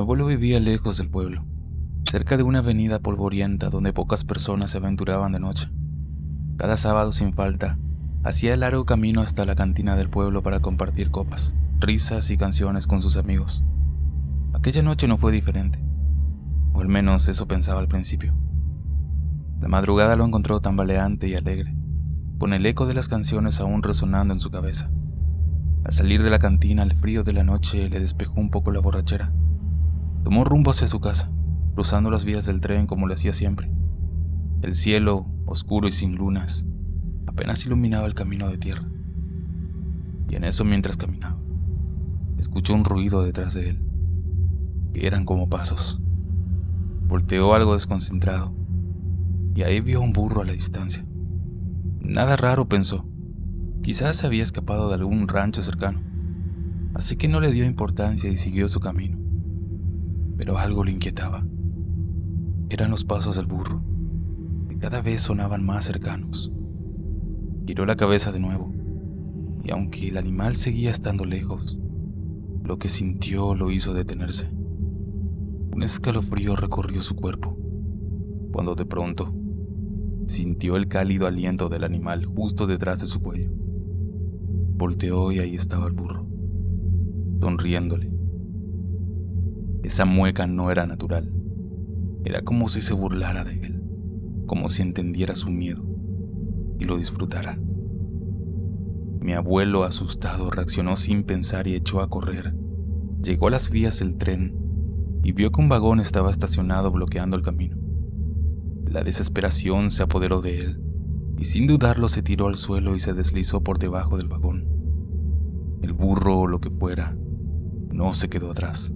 abuelo vivía lejos del pueblo, cerca de una avenida polvorienta donde pocas personas se aventuraban de noche. Cada sábado sin falta, hacía el largo camino hasta la cantina del pueblo para compartir copas, risas y canciones con sus amigos. Aquella noche no fue diferente, o al menos eso pensaba al principio. La madrugada lo encontró tambaleante y alegre, con el eco de las canciones aún resonando en su cabeza. Al salir de la cantina, el frío de la noche le despejó un poco la borrachera. Tomó rumbo hacia su casa, cruzando las vías del tren como lo hacía siempre. El cielo, oscuro y sin lunas, apenas iluminaba el camino de tierra. Y en eso, mientras caminaba, escuchó un ruido detrás de él, que eran como pasos. Volteó algo desconcentrado, y ahí vio un burro a la distancia. Nada raro, pensó. Quizás se había escapado de algún rancho cercano, así que no le dio importancia y siguió su camino. Pero algo le inquietaba. Eran los pasos del burro, que cada vez sonaban más cercanos. Giró la cabeza de nuevo, y aunque el animal seguía estando lejos, lo que sintió lo hizo detenerse. Un escalofrío recorrió su cuerpo, cuando de pronto sintió el cálido aliento del animal justo detrás de su cuello. Volteó y ahí estaba el burro, sonriéndole. Esa mueca no era natural. Era como si se burlara de él, como si entendiera su miedo y lo disfrutara. Mi abuelo, asustado, reaccionó sin pensar y echó a correr. Llegó a las vías del tren y vio que un vagón estaba estacionado bloqueando el camino. La desesperación se apoderó de él y sin dudarlo se tiró al suelo y se deslizó por debajo del vagón. El burro o lo que fuera no se quedó atrás,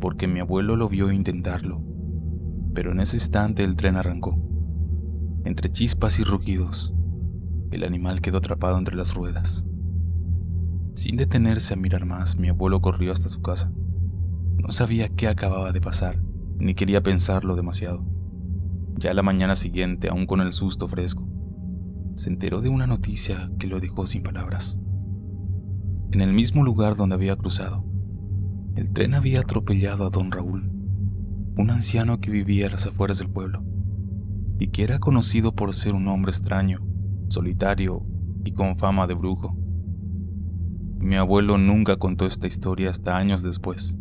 porque mi abuelo lo vio intentarlo, pero en ese instante el tren arrancó. Entre chispas y rugidos, el animal quedó atrapado entre las ruedas. Sin detenerse a mirar más, mi abuelo corrió hasta su casa. No sabía qué acababa de pasar, ni quería pensarlo demasiado. Ya la mañana siguiente, aún con el susto fresco, se enteró de una noticia que lo dejó sin palabras. En el mismo lugar donde había cruzado, el tren había atropellado a don Raúl, un anciano que vivía a las afueras del pueblo, y que era conocido por ser un hombre extraño, solitario y con fama de brujo. Mi abuelo nunca contó esta historia hasta años después,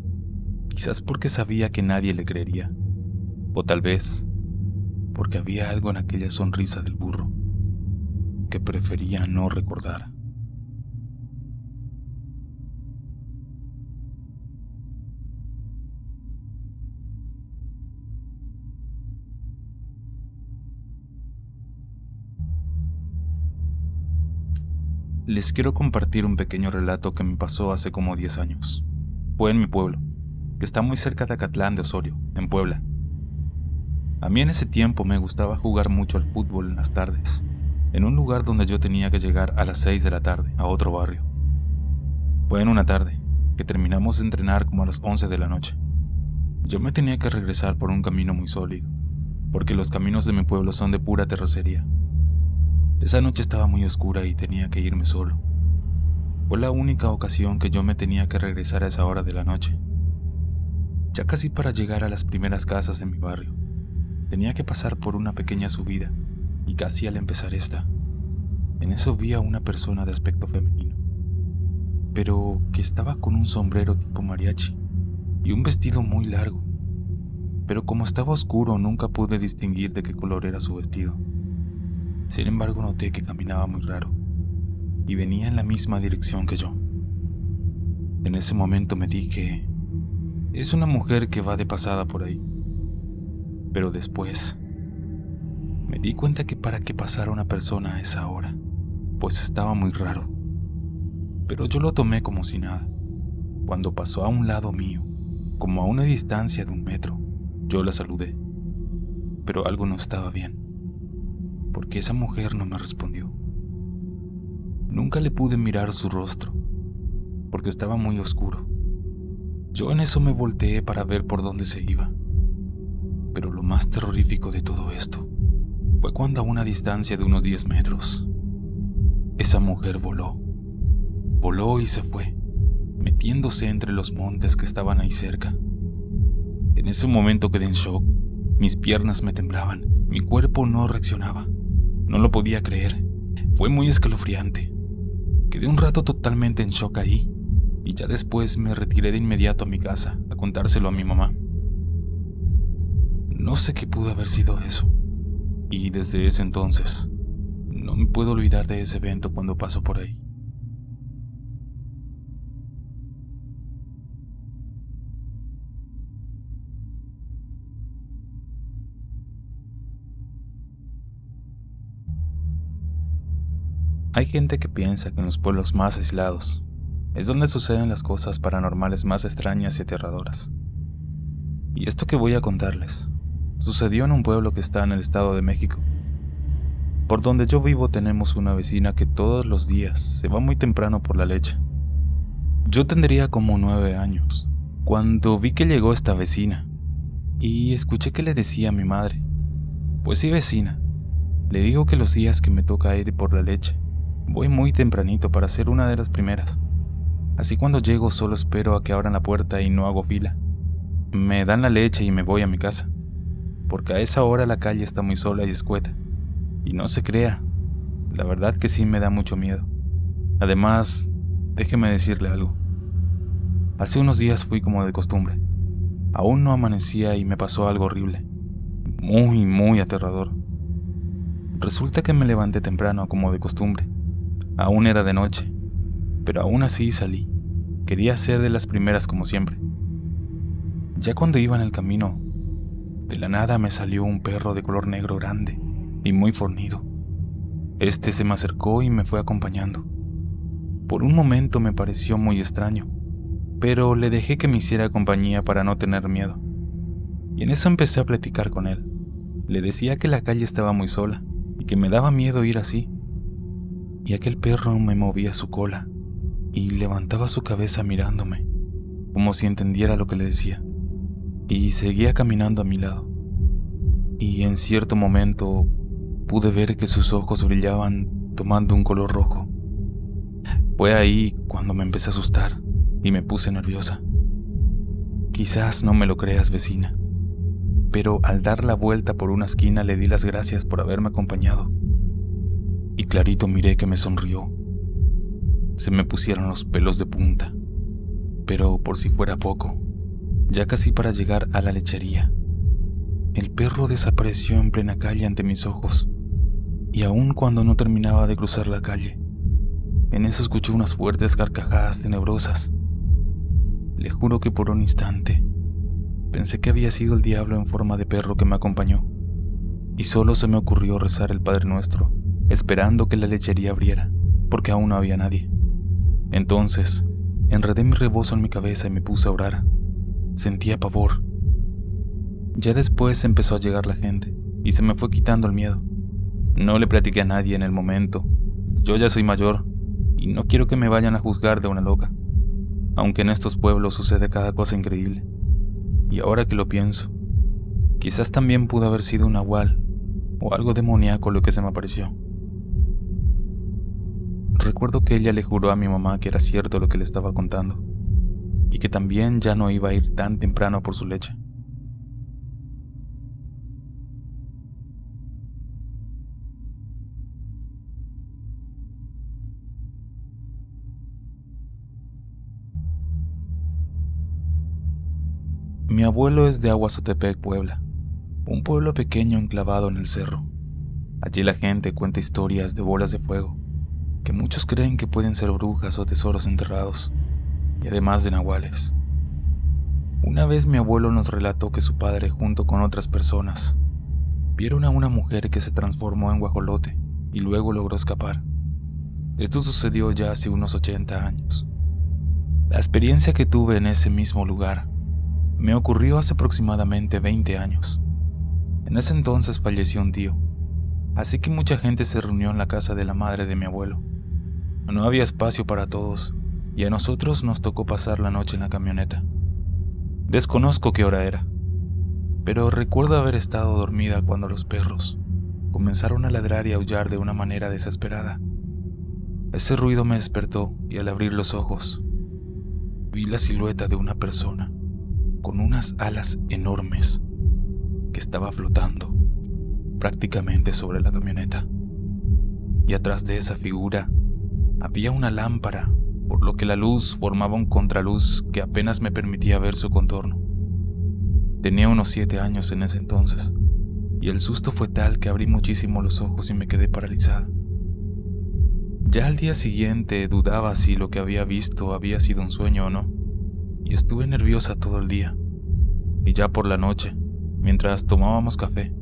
quizás porque sabía que nadie le creería, o tal vez porque había algo en aquella sonrisa del burro que prefería no recordar. Les quiero compartir un pequeño relato que me pasó hace como 10 años. Fue en mi pueblo, que está muy cerca de Acatlán de Osorio, en Puebla. A mí en ese tiempo me gustaba jugar mucho al fútbol en las tardes, en un lugar donde yo tenía que llegar a las 6 de la tarde, a otro barrio. Fue en una tarde, que terminamos de entrenar como a las 11 de la noche. Yo me tenía que regresar por un camino muy sólido, porque los caminos de mi pueblo son de pura terracería. Esa noche estaba muy oscura y tenía que irme solo. Fue la única ocasión que yo me tenía que regresar a esa hora de la noche. Ya casi para llegar a las primeras casas de mi barrio, tenía que pasar por una pequeña subida, y casi al empezar esta, en eso vi a una persona de aspecto femenino, pero que estaba con un sombrero tipo mariachi y un vestido muy largo, pero como estaba oscuro nunca pude distinguir de qué color era su vestido. Sin embargo, noté que caminaba muy raro y venía en la misma dirección que yo. En ese momento me dije, es una mujer que va de pasada por ahí. Pero después me di cuenta que para que pasara una persona a esa hora, pues estaba muy raro. Pero yo lo tomé como si nada. Cuando pasó a un lado mío, como a una distancia de 1 metro, yo la saludé. Pero algo no estaba bien, porque esa mujer no me respondió. Nunca le pude mirar su rostro, porque estaba muy oscuro. Yo en eso me volteé para ver por dónde se iba. Pero lo más terrorífico de todo esto fue cuando a una distancia de unos 10 metros, esa mujer voló y se fue, metiéndose entre los montes que estaban ahí cerca. En ese momento quedé en shock. Mis piernas me temblaban, mi cuerpo no reaccionaba. No lo podía creer. Fue muy escalofriante. Quedé un rato totalmente en shock ahí, y ya después me retiré de inmediato a mi casa a contárselo a mi mamá. No sé qué pudo haber sido eso, y desde ese entonces no me puedo olvidar de ese evento cuando paso por ahí. Hay gente que piensa que en los pueblos más aislados es donde suceden las cosas paranormales más extrañas y aterradoras. Y esto que voy a contarles sucedió en un pueblo que está en el Estado de México. Por donde yo vivo tenemos una vecina que todos los días se va muy temprano por la leche. Yo tendría como 9 años cuando vi que llegó esta vecina y escuché que le decía a mi madre: pues sí, vecina, le digo que los días que me toca ir por la leche voy muy tempranito para ser una de las primeras. Así cuando llego solo espero a que abran la puerta y no hago fila. Me dan la leche y me voy a mi casa, porque a esa hora la calle está muy sola y escueta. Y no se crea, la verdad que sí me da mucho miedo. Además, déjeme decirle algo. Hace unos días fui como de costumbre. Aún no amanecía y me pasó algo horrible. Muy aterrador. Resulta que me levanté temprano como de costumbre. Aún era de noche, pero aún así salí. Quería ser de las primeras como siempre. Ya cuando iba en el camino, de la nada me salió un perro de color negro grande y muy fornido. Este se me acercó y me fue acompañando. Por un momento me pareció muy extraño, pero le dejé que me hiciera compañía para no tener miedo. Y en eso empecé a platicar con él. Le decía que la calle estaba muy sola y que me daba miedo ir así. Y aquel perro me movía su cola y levantaba su cabeza mirándome, como si entendiera lo que le decía, y seguía caminando a mi lado. Y en cierto momento pude ver que sus ojos brillaban tomando un color rojo. Fue ahí cuando me empecé a asustar y me puse nerviosa. Quizás no me lo creas, vecina, pero al dar la vuelta por una esquina le di las gracias por haberme acompañado. Y clarito miré que me sonrió. Se me pusieron los pelos de punta, pero por si fuera poco, ya casi para llegar a la lechería, el perro desapareció en plena calle ante mis ojos, y aun cuando no terminaba de cruzar la calle, en eso escuché unas fuertes carcajadas tenebrosas. Le juro que por un instante pensé que había sido el diablo en forma de perro que me acompañó, y solo se me ocurrió rezar el Padre Nuestro, esperando que la lechería abriera, porque aún no había nadie. Entonces, enredé mi rebozo en mi cabeza y me puse a orar. Sentía pavor. Ya después empezó a llegar la gente, y se me fue quitando el miedo. No le platiqué a nadie en el momento. Yo ya soy mayor, y no quiero que me vayan a juzgar de una loca, aunque en estos pueblos sucede cada cosa increíble. Y ahora que lo pienso, quizás también pudo haber sido un nahual o algo demoníaco lo que se me apareció. Recuerdo que ella le juró a mi mamá que era cierto lo que le estaba contando, y que también ya no iba a ir tan temprano por su leche. Mi abuelo es de Aguazotepec, Puebla, un pueblo pequeño enclavado en el cerro. Allí la gente cuenta historias de bolas de fuego, que muchos creen que pueden ser brujas o tesoros enterrados, y además de nahuales. Una vez mi abuelo nos relató que su padre, junto con otras personas, vieron a una mujer que se transformó en guajolote y luego logró escapar. Esto sucedió ya hace unos 80 años. La experiencia que tuve en ese mismo lugar me ocurrió hace aproximadamente 20 años. En ese entonces falleció un tío, así que mucha gente se reunió en la casa de la madre de mi abuelo. No había espacio para todos, y a nosotros nos tocó pasar la noche en la camioneta. Desconozco qué hora era, pero recuerdo haber estado dormida cuando los perros comenzaron a ladrar y aullar de una manera desesperada. Ese ruido me despertó y al abrir los ojos, vi la silueta de una persona, con unas alas enormes que estaba flotando prácticamente sobre la camioneta. Y atrás de esa figura había una lámpara, por lo que la luz formaba un contraluz que apenas me permitía ver su contorno. Tenía unos 7 años en ese entonces, y el susto fue tal que abrí muchísimo los ojos y me quedé paralizada. Ya al día siguiente dudaba si lo que había visto había sido un sueño o no, y estuve nerviosa todo el día. Y ya por la noche, mientras tomábamos café,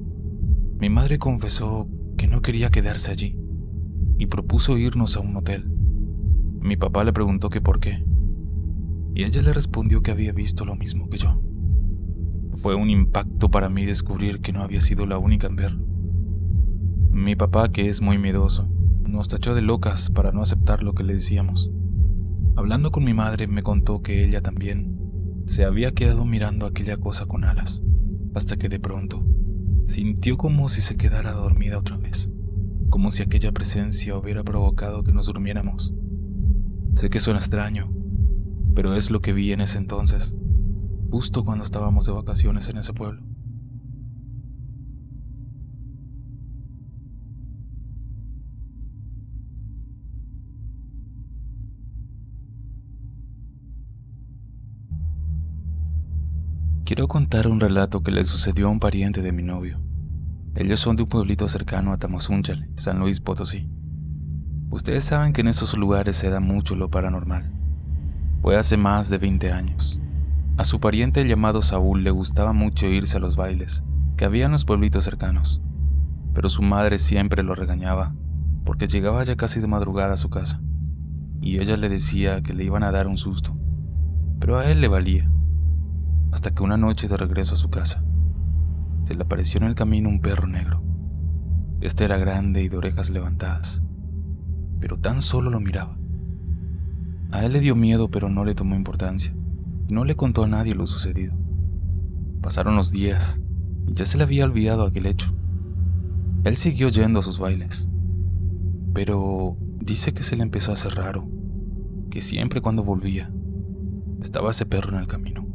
mi madre confesó que no quería quedarse allí y propuso irnos a un hotel. Mi papá le preguntó que por qué, y ella le respondió que había visto lo mismo que yo. Fue un impacto para mí descubrir que no había sido la única en verlo. Mi papá, que es muy miedoso, nos tachó de locas para no aceptar lo que le decíamos. Hablando con mi madre, me contó que ella también se había quedado mirando aquella cosa con alas, hasta que de pronto sintió como si se quedara dormida otra vez, como si aquella presencia hubiera provocado que nos durmiéramos. Sé que suena extraño, pero es lo que vi en ese entonces, justo cuando estábamos de vacaciones en ese pueblo. Quiero contar un relato que le sucedió a un pariente de mi novio. Ellos son de un pueblito cercano a Tamazunchale, San Luis Potosí. Ustedes saben que en esos lugares se da mucho lo paranormal. Fue hace más de 20 años. A su pariente llamado Saúl le gustaba mucho irse a los bailes que había en los pueblitos cercanos, pero su madre siempre lo regañaba porque llegaba ya casi de madrugada a su casa, y ella le decía que le iban a dar un susto, pero a él le valía. Hasta que una noche de regreso a su casa, se le apareció en el camino un perro negro. Este era grande y de orejas levantadas, pero tan solo lo miraba. A él le dio miedo, pero no le tomó importancia, y no le contó a nadie lo sucedido. Pasaron los días, y ya se le había olvidado aquel hecho. Él siguió yendo a sus bailes, pero dice que se le empezó a hacer raro, que siempre cuando volvía, estaba ese perro en el camino.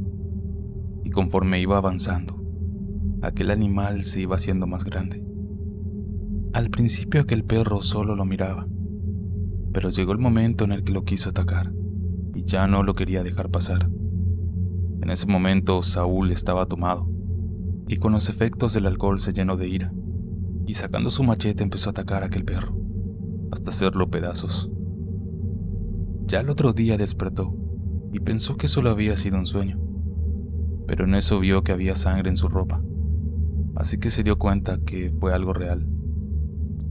Y conforme iba avanzando, aquel animal se iba haciendo más grande. Al principio aquel perro solo lo miraba, pero llegó el momento en el que lo quiso atacar, y ya no lo quería dejar pasar. En ese momento Saúl estaba tomado, y con los efectos del alcohol se llenó de ira, y sacando su machete empezó a atacar a aquel perro, hasta hacerlo pedazos. Ya el otro día despertó, y pensó que solo había sido un sueño, pero en eso vio que había sangre en su ropa, así que se dio cuenta que fue algo real.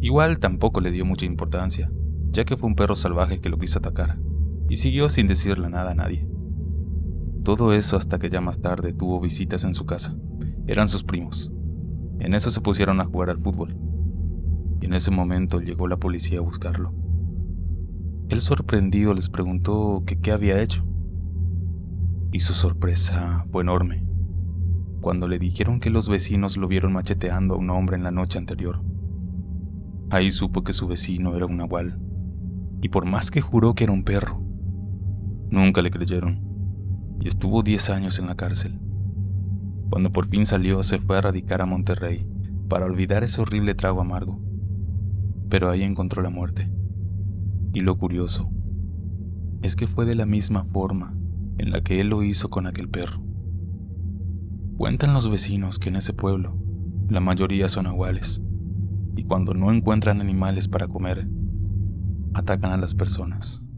Igual tampoco le dio mucha importancia, ya que fue un perro salvaje que lo quiso atacar, y siguió sin decirle nada a nadie. Todo eso hasta que ya más tarde tuvo visitas en su casa. Eran sus primos. En eso se pusieron a jugar al fútbol, y en ese momento llegó la policía a buscarlo. Él, sorprendido, les preguntó que qué había hecho, y su sorpresa fue enorme cuando le dijeron que los vecinos lo vieron macheteando a un hombre en la noche anterior. Ahí supo que su vecino era un nahual, y por más que juró que era un perro, nunca le creyeron, y estuvo 10 años en la cárcel. Cuando por fin salió, se fue a radicar a Monterrey para olvidar ese horrible trago amargo, pero ahí encontró la muerte. Y lo curioso es que fue de la misma forma en la que él lo hizo con aquel perro. Cuentan los vecinos que en ese pueblo la mayoría son nahuales, y cuando no encuentran animales para comer, atacan a las personas.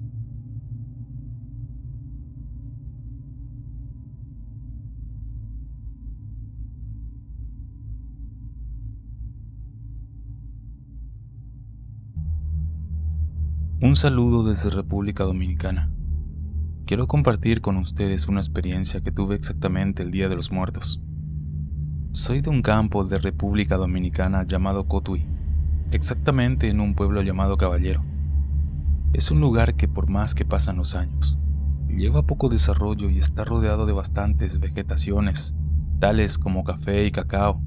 Un saludo desde República Dominicana. Quiero compartir con ustedes una experiencia que tuve exactamente el Día de los Muertos. Soy de un campo de República Dominicana llamado Cotuí, exactamente en un pueblo llamado Caballero. Es un lugar que, por más que pasan los años, lleva poco desarrollo y está rodeado de bastantes vegetaciones, tales como café y cacao.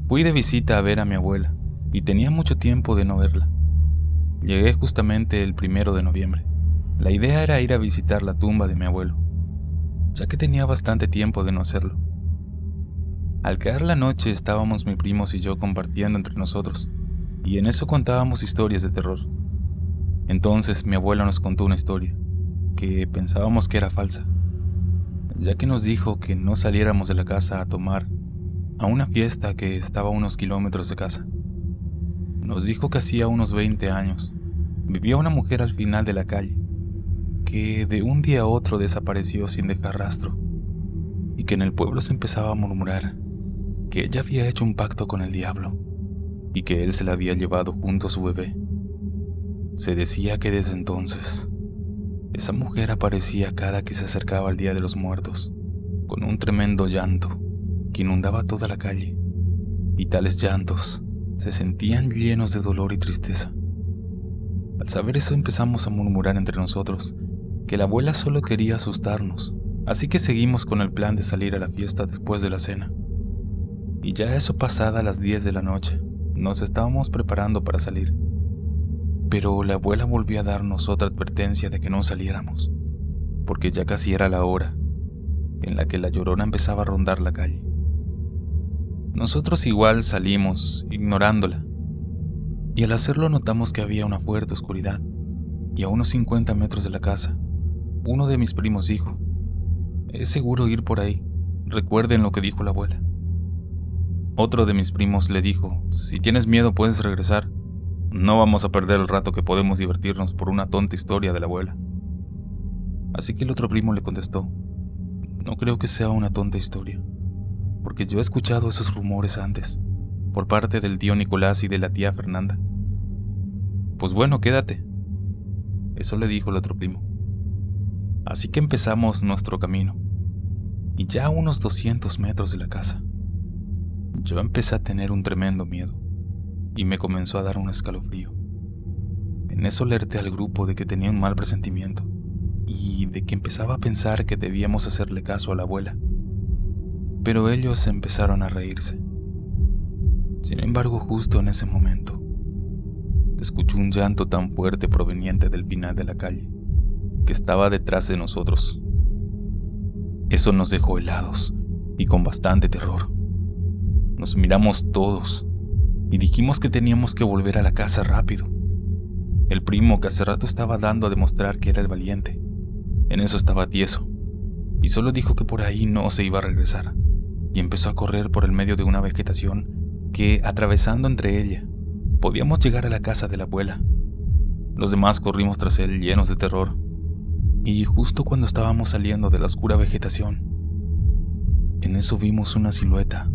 Fui de visita a ver a mi abuela y tenía mucho tiempo de no verla. Llegué justamente el 1 de noviembre. La idea era ir a visitar la tumba de mi abuelo. ya que tenía bastante tiempo de no hacerlo. Al caer la noche estábamos mis primos y yo compartiendo entre nosotros, y en eso contábamos historias de terror. Entonces mi abuela nos contó una historia, que pensábamos que era falsa, ya que nos dijo que no saliéramos de la casa a tomar a una fiesta que estaba a unos kilómetros de casa. Nos dijo que hacía unos 20 años vivía una mujer al final de la calle, que de un día a otro desapareció sin dejar rastro, y que en el pueblo se empezaba a murmurar que ella había hecho un pacto con el diablo, y que él se la había llevado junto a su bebé. Se decía que desde entonces, esa mujer aparecía cada que se acercaba al Día de los Muertos, con un tremendo llanto que inundaba toda la calle, y tales llantos se sentían llenos de dolor y tristeza. Al saber eso empezamos a murmurar entre nosotros que la abuela solo quería asustarnos, así que seguimos con el plan de salir a la fiesta después de la cena. Y ya eso pasada las 10 de la noche, nos estábamos preparando para salir. Pero la abuela volvió a darnos otra advertencia de que no saliéramos, porque ya casi era la hora en la que la Llorona empezaba a rondar la calle. Nosotros igual salimos, ignorándola, y al hacerlo notamos que había una fuerte oscuridad, y a unos 50 metros de la casa, uno de mis primos dijo: «Es seguro ir por ahí, recuerden lo que dijo la abuela». Otro de mis primos le dijo: «Si tienes miedo puedes regresar, no vamos a perder el rato que podemos divertirnos por una tonta historia de la abuela». Así que el otro primo le contestó: «No creo que sea una tonta historia, porque yo he escuchado esos rumores antes, por parte del tío Nicolás y de la tía Fernanda». «Pues bueno, quédate», eso le dijo el otro primo. Así que empezamos nuestro camino, y ya a unos 200 metros de la casa, yo empecé a tener un tremendo miedo, y me comenzó a dar un escalofrío. En eso alerté al grupo de que tenía un mal presentimiento, y de que empezaba a pensar que debíamos hacerle caso a la abuela. Pero ellos empezaron a reírse. Sin embargo, justo en ese momento, escuché un llanto tan fuerte proveniente del final de la calle, que estaba detrás de nosotros. Eso nos dejó helados y con bastante terror. Nos miramos todos y dijimos que teníamos que volver a la casa rápido. El primo, que hace rato estaba dando a demostrar que era el valiente, en eso estaba tieso, y solo dijo que por ahí no se iba a regresar, y empezó a correr por el medio de una vegetación que, atravesando entre ella, podíamos llegar a la casa de la abuela. Los demás corrimos tras él llenos de terror, y justo cuando estábamos saliendo de la oscura vegetación, en eso vimos una silueta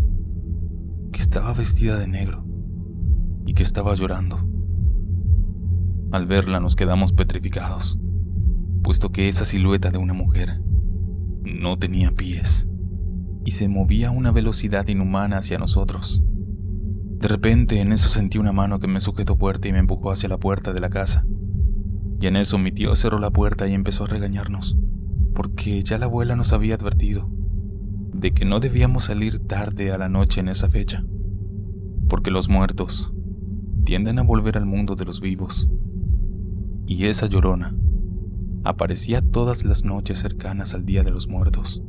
que estaba vestida de negro y que estaba llorando. Al verla nos quedamos petrificados, puesto que esa silueta de una mujer no tenía pies y se movía a una velocidad inhumana hacia nosotros. De repente, en eso sentí una mano que me sujetó fuerte y me empujó hacia la puerta de la casa. Y en eso mi tío cerró la puerta y empezó a regañarnos, porque ya la abuela nos había advertido de que no debíamos salir tarde a la noche en esa fecha, porque los muertos tienden a volver al mundo de los vivos. Y esa Llorona aparecía todas las noches cercanas al Día de los Muertos.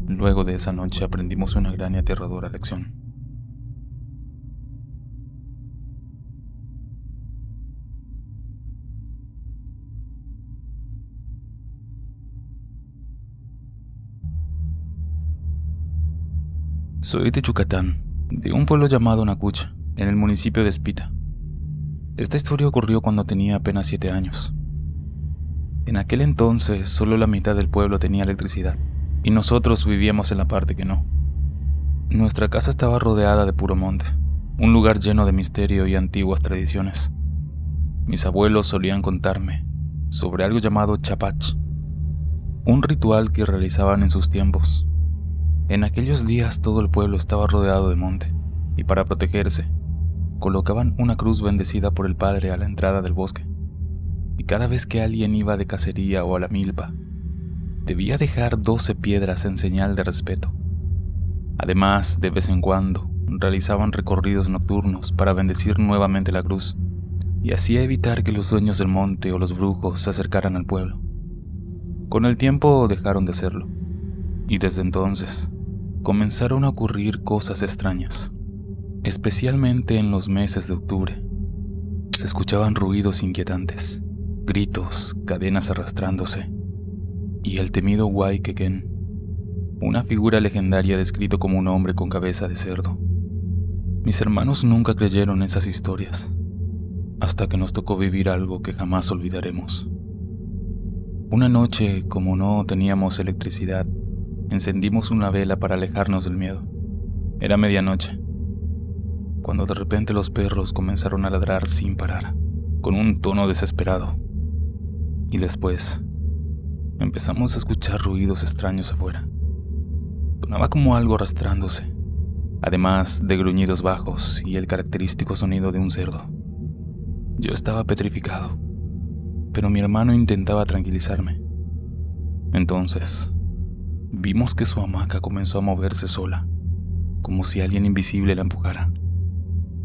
Luego de esa noche aprendimos una gran y aterradora lección. Soy de Yucatán, de un pueblo llamado Nacucha, en el municipio de Espita. Esta historia ocurrió cuando tenía apenas 7 años. En aquel entonces solo la mitad del pueblo tenía electricidad, y nosotros vivíamos en la parte que no. Nuestra casa estaba rodeada de puro monte, un lugar lleno de misterio y antiguas tradiciones. Mis abuelos solían contarme sobre algo llamado chapach, un ritual que realizaban en sus tiempos. En aquellos días todo el pueblo estaba rodeado de monte, y para protegerse, colocaban una cruz bendecida por el padre a la entrada del bosque, y cada vez que alguien iba de cacería o a la milpa, debía dejar 12 piedras en señal de respeto. Además, de vez en cuando, realizaban recorridos nocturnos para bendecir nuevamente la cruz, y así evitar que los dueños del monte o los brujos se acercaran al pueblo. Con el tiempo dejaron de hacerlo, y desde entonces comenzaron a ocurrir cosas extrañas, especialmente en los meses de octubre. Se escuchaban ruidos inquietantes, gritos, cadenas arrastrándose, y el temido Waikeken, una figura legendaria descrito como un hombre con cabeza de cerdo. Mis hermanos nunca creyeron esas historias, hasta que nos tocó vivir algo que jamás olvidaremos. Una noche, como no teníamos electricidad, encendimos una vela para alejarnos del miedo. Era medianoche, cuando de repente los perros comenzaron a ladrar sin parar, con un tono desesperado. Y después, empezamos a escuchar ruidos extraños afuera. Sonaba como algo arrastrándose, además de gruñidos bajos y el característico sonido de un cerdo. Yo estaba petrificado, pero mi hermano intentaba tranquilizarme. Entonces, vimos que su hamaca comenzó a moverse sola, como si alguien invisible la empujara.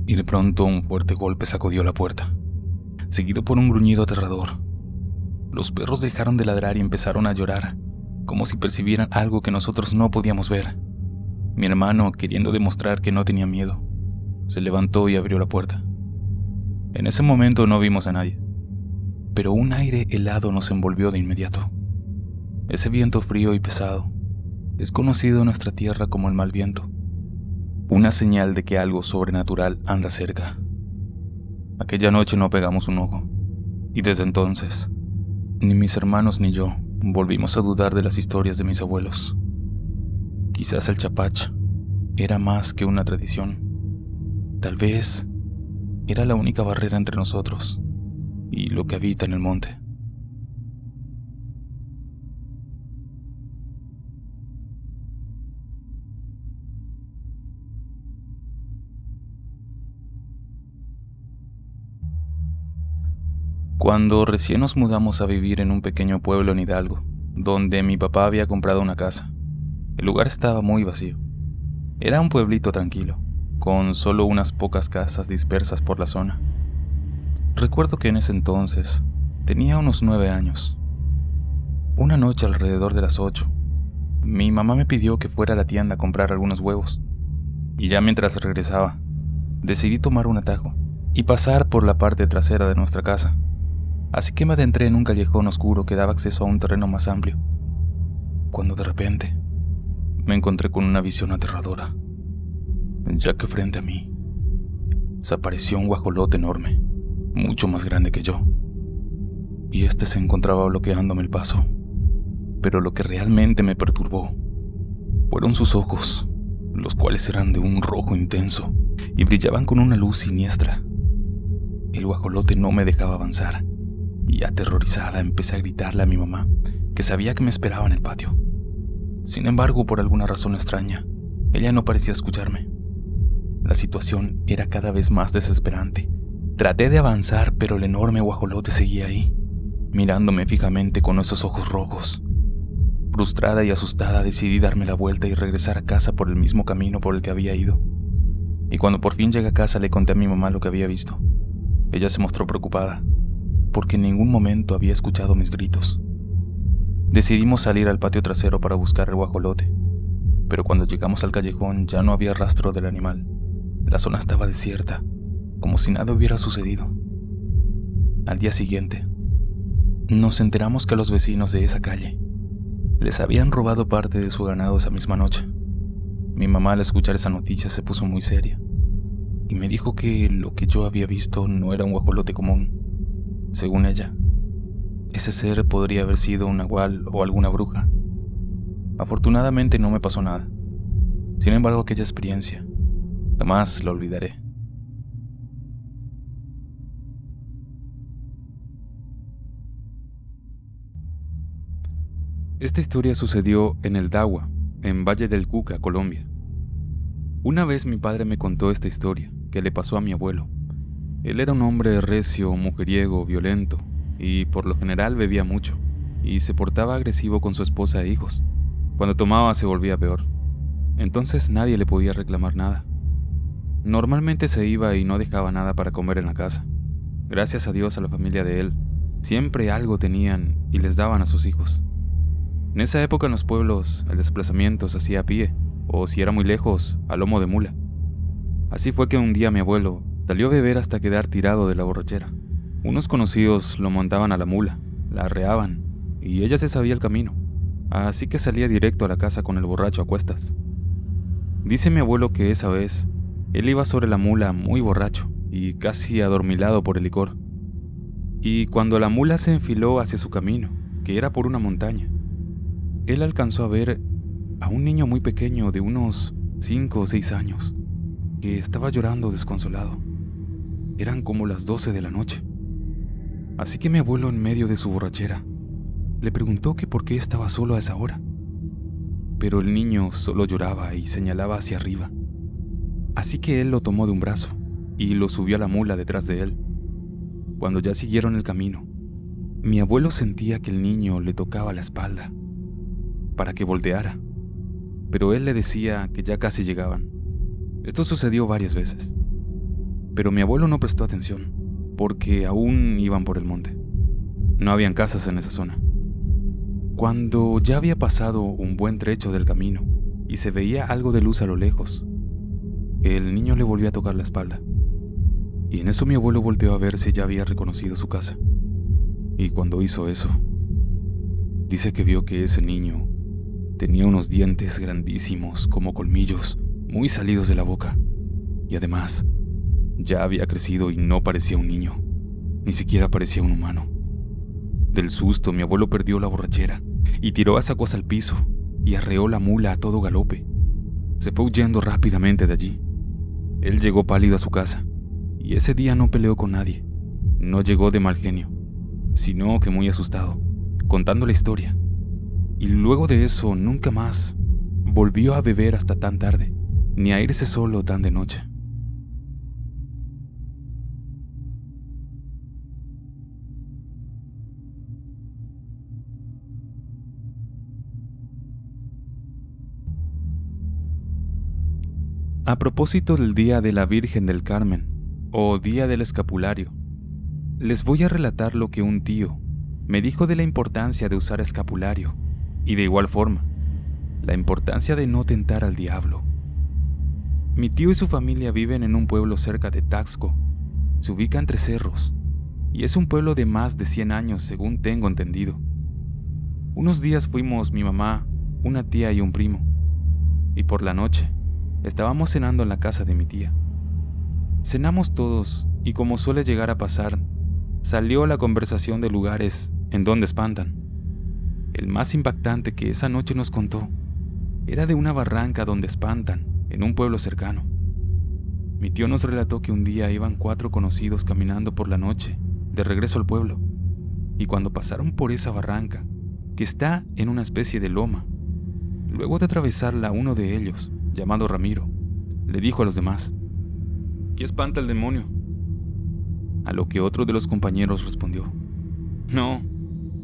Y de pronto un fuerte golpe sacudió la puerta, seguido por un gruñido aterrador. Los perros dejaron de ladrar y empezaron a llorar, como si percibieran algo que nosotros no podíamos ver. Mi hermano, queriendo demostrar que no tenía miedo, se levantó y abrió la puerta. En ese momento no vimos a nadie, pero un aire helado nos envolvió de inmediato. Ese viento frío y pesado es conocido en nuestra tierra como el mal viento, una señal de que algo sobrenatural anda cerca. Aquella noche no pegamos un ojo, y desde entonces, ni mis hermanos ni yo volvimos a dudar de las historias de mis abuelos. Quizás el chapach era más que una tradición. Tal vez era la única barrera entre nosotros y lo que habita en el monte. Cuando recién nos mudamos a vivir en un pequeño pueblo en Hidalgo, donde mi papá había comprado una casa, el lugar estaba muy vacío. Era un pueblito tranquilo, con solo unas pocas casas dispersas por la zona. Recuerdo que en ese entonces tenía unos 9 años. Una noche alrededor de las 8, mi mamá me pidió que fuera a la tienda a comprar algunos huevos, y ya mientras regresaba, decidí tomar un atajo y pasar por la parte trasera de nuestra casa. Así que me adentré en un callejón oscuro que daba acceso a un terreno más amplio, cuando de repente me encontré con una visión aterradora, ya que frente a mí se apareció un guajolote enorme, mucho más grande que yo, y este se encontraba bloqueándome el paso. Pero lo que realmente me perturbó fueron sus ojos, los cuales eran de un rojo intenso y brillaban con una luz siniestra. El guajolote no me dejaba avanzar, y aterrorizada empecé a gritarle a mi mamá, que sabía que me esperaba en el patio. Sin embargo, por alguna razón extraña, ella no parecía escucharme. La situación era cada vez más desesperante. Traté de avanzar, pero el enorme guajolote seguía ahí, mirándome fijamente con esos ojos rojos. Frustrada y asustada, decidí darme la vuelta y regresar a casa por el mismo camino por el que había ido. Y cuando por fin llegué a casa le conté a mi mamá lo que había visto. Ella se mostró preocupada, porque en ningún momento había escuchado mis gritos. Decidimos salir al patio trasero para buscar el guajolote, pero cuando llegamos al callejón ya no había rastro del animal. La zona estaba desierta, como si nada hubiera sucedido. Al día siguiente, nos enteramos que a los vecinos de esa calle les habían robado parte de su ganado esa misma noche. Mi mamá, al escuchar esa noticia, se puso muy seria y me dijo que lo que yo había visto no era un guajolote común. Según ella, ese ser podría haber sido un nahual o alguna bruja. Afortunadamente no me pasó nada. Sin embargo, aquella experiencia jamás la olvidaré. Esta historia sucedió en el Dagua, en Valle del Cuca, Colombia. Una vez mi padre me contó esta historia que le pasó a mi abuelo. Él era un hombre recio, mujeriego, violento, y por lo general bebía mucho, y se portaba agresivo con su esposa e hijos. Cuando tomaba se volvía peor. Entonces nadie le podía reclamar nada. Normalmente se iba y no dejaba nada para comer en la casa. Gracias a Dios, a la familia de él siempre algo tenían y les daban a sus hijos. En esa época en los pueblos el desplazamiento se hacía a pie, o si era muy lejos, a lomo de mula. Así fue que un día mi abuelo salió a beber hasta quedar tirado de la borrachera. Unos conocidos lo montaban a la mula, la arreaban, y ella se sabía el camino, así que salía directo a la casa con el borracho a cuestas. Dice mi abuelo que esa vez él iba sobre la mula muy borracho y casi adormilado por el licor. Y cuando la mula se enfiló hacia su camino, que era por una montaña, él alcanzó a ver a un niño muy pequeño de unos 5 o 6 años, que estaba llorando desconsolado. Eran como las 12 de la noche. Así que mi abuelo, en medio de su borrachera, le preguntó que por qué estaba solo a esa hora. Pero el niño solo lloraba y señalaba hacia arriba. Así que él lo tomó de un brazo y lo subió a la mula detrás de él. Cuando ya siguieron el camino, mi abuelo sentía que el niño le tocaba la espalda para que volteara, pero él le decía que ya casi llegaban. Esto sucedió varias veces, pero mi abuelo no prestó atención, porque aún iban por el monte. No habían casas en esa zona. Cuando ya había pasado un buen trecho del camino y se veía algo de luz a lo lejos, el niño le volvió a tocar la espalda. Y en eso mi abuelo volteó a ver si ya había reconocido su casa. Y cuando hizo eso, dice que vio que ese niño tenía unos dientes grandísimos como colmillos, muy salidos de la boca. Y además, ya había crecido y no parecía un niño, ni siquiera parecía un humano. Del susto, mi abuelo perdió la borrachera y tiró a esa cosa al piso y arreó la mula a todo galope. Se fue huyendo rápidamente de allí. Él llegó pálido a su casa y ese día no peleó con nadie. No llegó de mal genio, sino que muy asustado, contando la historia. Y luego de eso nunca más volvió a beber hasta tan tarde, ni a irse solo tan de noche. A propósito del Día de la Virgen del Carmen, o Día del Escapulario, les voy a relatar lo que un tío me dijo de la importancia de usar escapulario, y de igual forma, la importancia de no tentar al diablo. Mi tío y su familia viven en un pueblo cerca de Taxco. Se ubica entre cerros, y es un pueblo de más de 100 años, según tengo entendido. Unos días fuimos mi mamá, una tía y un primo, y por la noche estábamos cenando en la casa de mi tía. Cenamos todos y, como suele llegar a pasar, salió la conversación de lugares en donde espantan. El más impactante que esa noche nos contó era de una barranca donde espantan en un pueblo cercano. Mi tío nos relató que un día iban 4 conocidos caminando por la noche de regreso al pueblo, y cuando pasaron por esa barranca, que está en una especie de loma, luego de atravesarla, uno de ellos, llamado Ramiro, le dijo a los demás: «¿Qué espanta el demonio?». A lo que otro de los compañeros respondió: «No, a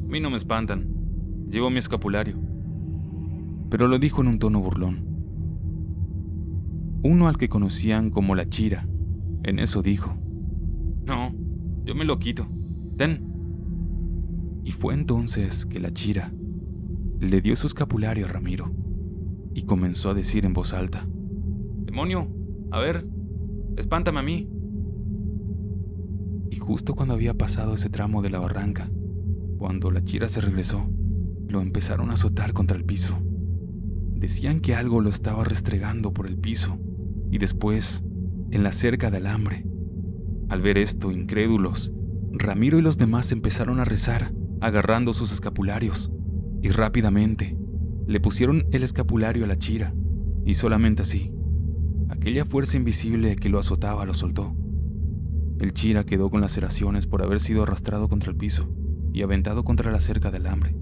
mí no me espantan, llevo mi escapulario». Pero lo dijo en un tono burlón. Uno, al que conocían como la Chira, en eso dijo: «No, yo me lo quito, ten». Y fue entonces que la Chira le dio su escapulario a Ramiro y comenzó a decir en voz alta: «Demonio, a ver, espántame a mí». Y justo cuando había pasado ese tramo de la barranca, cuando la Chira se regresó, lo empezaron a azotar contra el piso. Decían que algo lo estaba restregando por el piso y después en la cerca de alambre. Al ver esto, incrédulos, Ramiro y los demás empezaron a rezar, agarrando sus escapularios, y rápidamente le pusieron el escapulario a la Chira, y solamente así, aquella fuerza invisible que lo azotaba lo soltó. El Chira quedó con laceraciones por haber sido arrastrado contra el piso y aventado contra la cerca de alambre.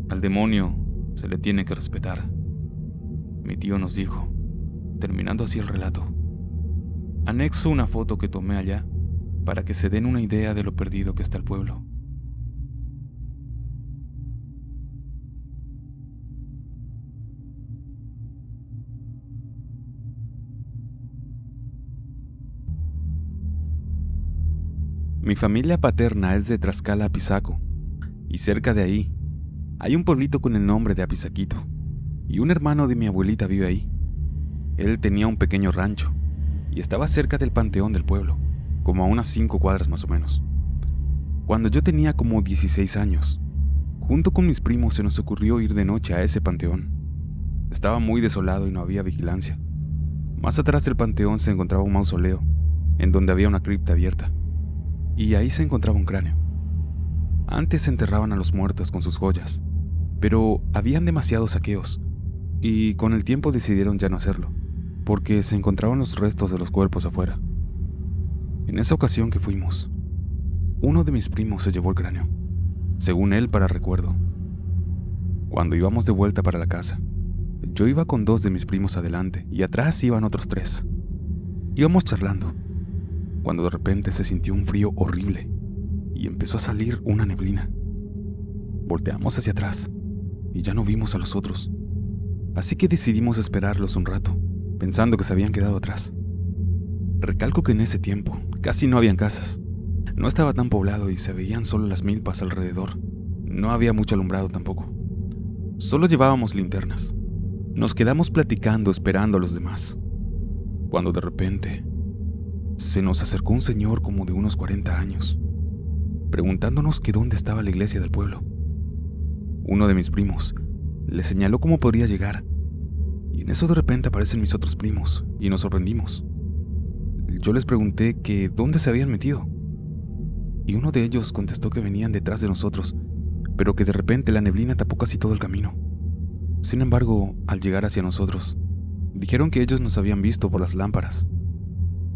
Al demonio se le tiene que respetar, mi tío nos dijo, terminando así el relato. Anexo una foto que tomé allá para que se den una idea de lo perdido que está el pueblo. Mi familia paterna es de Tlaxcala, Pisaco, y cerca de ahí Hay un pueblito con el nombre de Apizaquito, y un hermano de mi abuelita vive ahí. Él tenía un pequeño rancho, y estaba cerca del panteón del pueblo, como a unas 5 cuadras más o menos. Cuando yo tenía como 16 años, junto con mis primos se nos ocurrió ir de noche a ese panteón. Estaba muy desolado y no había vigilancia. Más atrás del panteón se encontraba un mausoleo, en donde había una cripta abierta, y ahí se encontraba un cráneo. Antes se enterraban a los muertos con sus joyas, pero habían demasiados saqueos, y con el tiempo decidieron ya no hacerlo, porque se encontraban los restos de los cuerpos afuera. En esa ocasión que fuimos, uno de mis primos se llevó el cráneo, según él para recuerdo. Cuando íbamos de vuelta para la casa, yo iba con 2 de mis primos adelante y atrás iban otros 3. Íbamos charlando, cuando de repente se sintió un frío horrible y empezó a salir una neblina. Volteamos hacia atrás y ya no vimos a los otros, así que decidimos esperarlos un rato, pensando que se habían quedado atrás. Recalco que en ese tiempo casi no habían casas, no estaba tan poblado y se veían solo las milpas alrededor. No había mucho alumbrado tampoco. Solo llevábamos linternas. Nos quedamos platicando esperando a los demás, cuando de repente se nos acercó un señor como de unos 40 años, preguntándonos que dónde estaba la iglesia del pueblo. Uno de mis primos le señaló cómo podría llegar, y en eso de repente aparecen mis otros primos y nos sorprendimos. Yo les pregunté que dónde se habían metido, y uno de ellos contestó que venían detrás de nosotros, pero que de repente la neblina tapó casi todo el camino. Sin embargo, al llegar hacia nosotros, dijeron que ellos nos habían visto por las lámparas,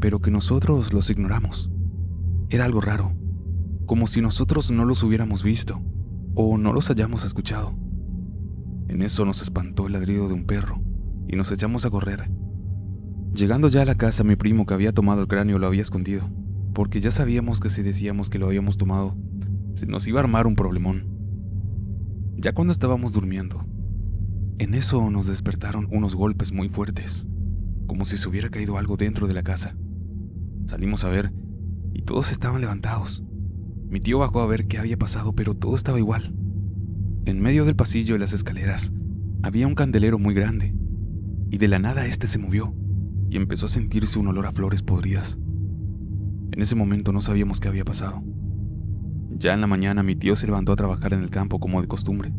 pero que nosotros los ignoramos. Era algo raro, como si nosotros no los hubiéramos visto o no los hayamos escuchado. En eso nos espantó el ladrido de un perro y nos echamos a correr. Llegando ya a la casa, mi primo que había tomado el cráneo lo había escondido, porque ya sabíamos que si decíamos que lo habíamos tomado, se nos iba a armar un problemón. Ya cuando estábamos durmiendo, en eso nos despertaron unos golpes muy fuertes, como si se hubiera caído algo dentro de la casa. Salimos a ver y todos estaban levantados. Mi tío bajó a ver qué había pasado, pero todo estaba igual. En medio del pasillo de las escaleras había un candelero muy grande, y de la nada este se movió y empezó a sentirse un olor a flores podridas. En ese momento no sabíamos qué había pasado. Ya en la mañana mi tío se levantó a trabajar en el campo como de costumbre.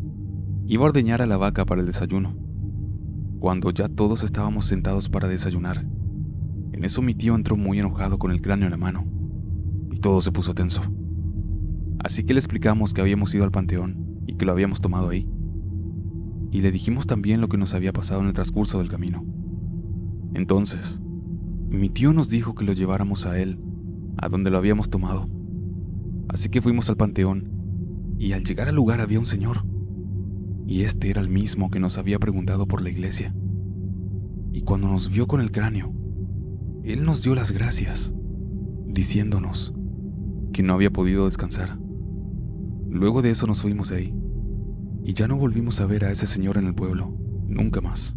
Iba a ordeñar a la vaca para el desayuno. Cuando ya todos estábamos sentados para desayunar, en eso mi tío entró muy enojado con el cráneo en la mano, y todo se puso tenso. Así que le explicamos que habíamos ido al panteón y que lo habíamos tomado ahí. Y le dijimos también lo que nos había pasado en el transcurso del camino. Entonces, mi tío nos dijo que lo lleváramos a él, a donde lo habíamos tomado. Así que fuimos al panteón, y al llegar al lugar había un señor, y este era el mismo que nos había preguntado por la iglesia. Y cuando nos vio con el cráneo, él nos dio las gracias, diciéndonos que no había podido descansar. Luego de eso nos fuimos de ahí, y ya no volvimos a ver a ese señor en el pueblo, nunca más.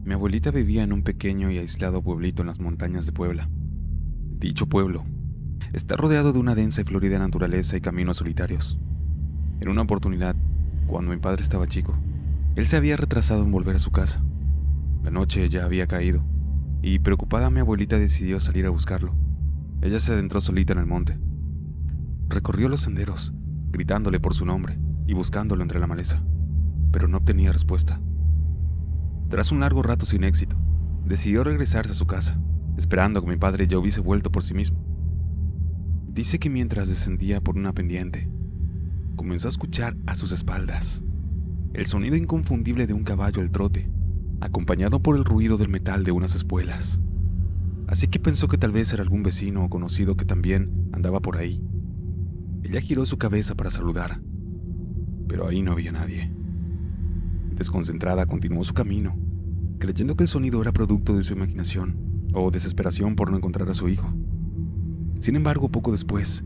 Mi abuelita vivía en un pequeño y aislado pueblito en las montañas de Puebla. Dicho pueblo está rodeado de una densa y florida naturaleza y caminos solitarios. En una oportunidad, cuando mi padre estaba chico, él se había retrasado en volver a su casa. La noche ya había caído, y preocupada mi abuelita decidió salir a buscarlo. Ella se adentró solita en el monte. Recorrió los senderos, gritándole por su nombre y buscándolo entre la maleza, pero no obtenía respuesta. Tras un largo rato sin éxito, decidió regresarse a su casa, esperando que mi padre ya hubiese vuelto por sí mismo. Dice que mientras descendía por una pendiente, comenzó a escuchar a sus espaldas el sonido inconfundible de un caballo al trote, acompañado por el ruido del metal de unas espuelas. Así que pensó que tal vez era algún vecino o conocido que también andaba por ahí. Ella giró su cabeza para saludar, pero ahí no había nadie. Desconcentrada, continuó su camino, creyendo que el sonido era producto de su imaginación o desesperación por no encontrar a su hijo. Sin embargo, poco después,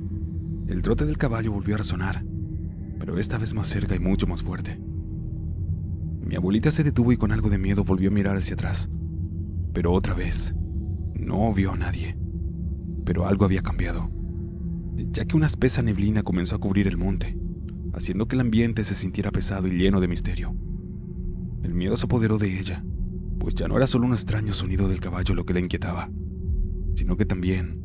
el trote del caballo volvió a resonar, pero esta vez más cerca y mucho más fuerte. Mi abuelita se detuvo y con algo de miedo volvió a mirar hacia atrás. Pero otra vez, no vio a nadie. Pero algo había cambiado, ya que una espesa neblina comenzó a cubrir el monte, haciendo que el ambiente se sintiera pesado y lleno de misterio. El miedo se apoderó de ella, pues ya no era solo un extraño sonido del caballo lo que la inquietaba, sino que también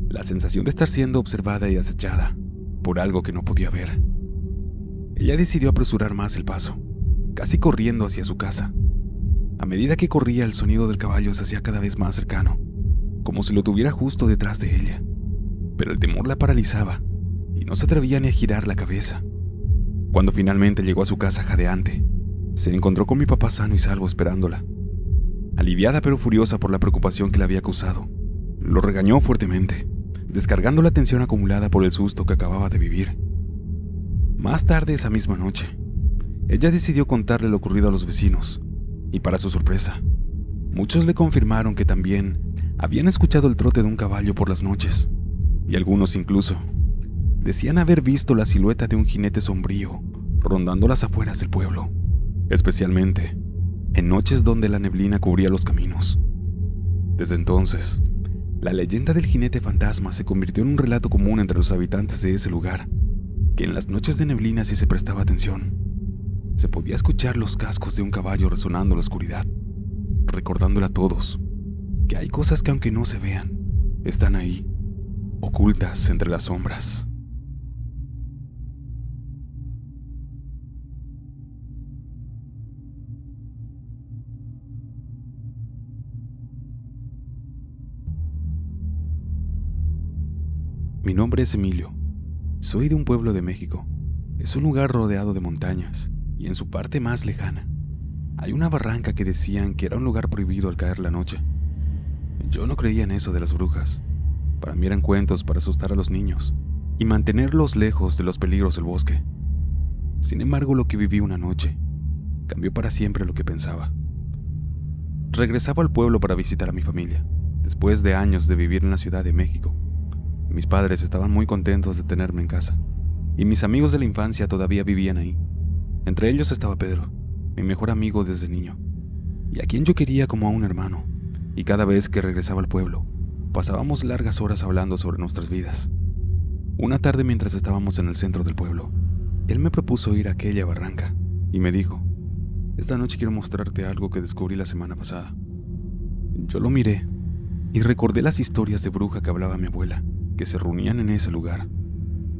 la sensación de estar siendo observada y acechada por algo que no podía ver. Ella decidió apresurar más el paso, casi corriendo hacia su casa. A medida que corría, el sonido del caballo se hacía cada vez más cercano, como si lo tuviera justo detrás de ella. Pero el temor la paralizaba y no se atrevía ni a girar la cabeza. Cuando finalmente llegó a su casa jadeante, se encontró con mi papá sano y salvo esperándola. Aliviada pero furiosa por la preocupación que le había causado, lo regañó fuertemente, descargando la tensión acumulada por el susto que acababa de vivir. Más tarde esa misma noche, ella decidió contarle lo ocurrido a los vecinos, y para su sorpresa, muchos le confirmaron que también habían escuchado el trote de un caballo por las noches, y algunos incluso decían haber visto la silueta de un jinete sombrío rondando las afueras del pueblo, especialmente en noches donde la neblina cubría los caminos. Desde entonces, la leyenda del jinete fantasma se convirtió en un relato común entre los habitantes de ese lugar, que en las noches de neblina, si se prestaba atención, se podía escuchar los cascos de un caballo resonando en la oscuridad, recordándole a todos que hay cosas que aunque no se vean, están ahí, ocultas entre las sombras. Mi nombre es Emilio. Soy de un pueblo de México. Es un lugar rodeado de montañas, y en su parte más lejana hay una barranca que decían que era un lugar prohibido al caer la noche. Yo no creía en eso de las brujas. Para mí eran cuentos para asustar a los niños y mantenerlos lejos de los peligros del bosque. Sin embargo, lo que viví una noche cambió para siempre lo que pensaba. Regresaba al pueblo para visitar a mi familia, después de años de vivir en la Ciudad de México. Mis padres estaban muy contentos de tenerme en casa, y mis amigos de la infancia todavía vivían ahí. Entre ellos estaba Pedro, mi mejor amigo desde niño, y a quien yo quería como a un hermano, y cada vez que regresaba al pueblo, pasábamos largas horas hablando sobre nuestras vidas. Una tarde, mientras estábamos en el centro del pueblo, él me propuso ir a aquella barranca, y me dijo: esta noche quiero mostrarte algo que descubrí la semana pasada. Yo lo miré, y recordé las historias de bruja que hablaba mi abuela, que se reunían en ese lugar,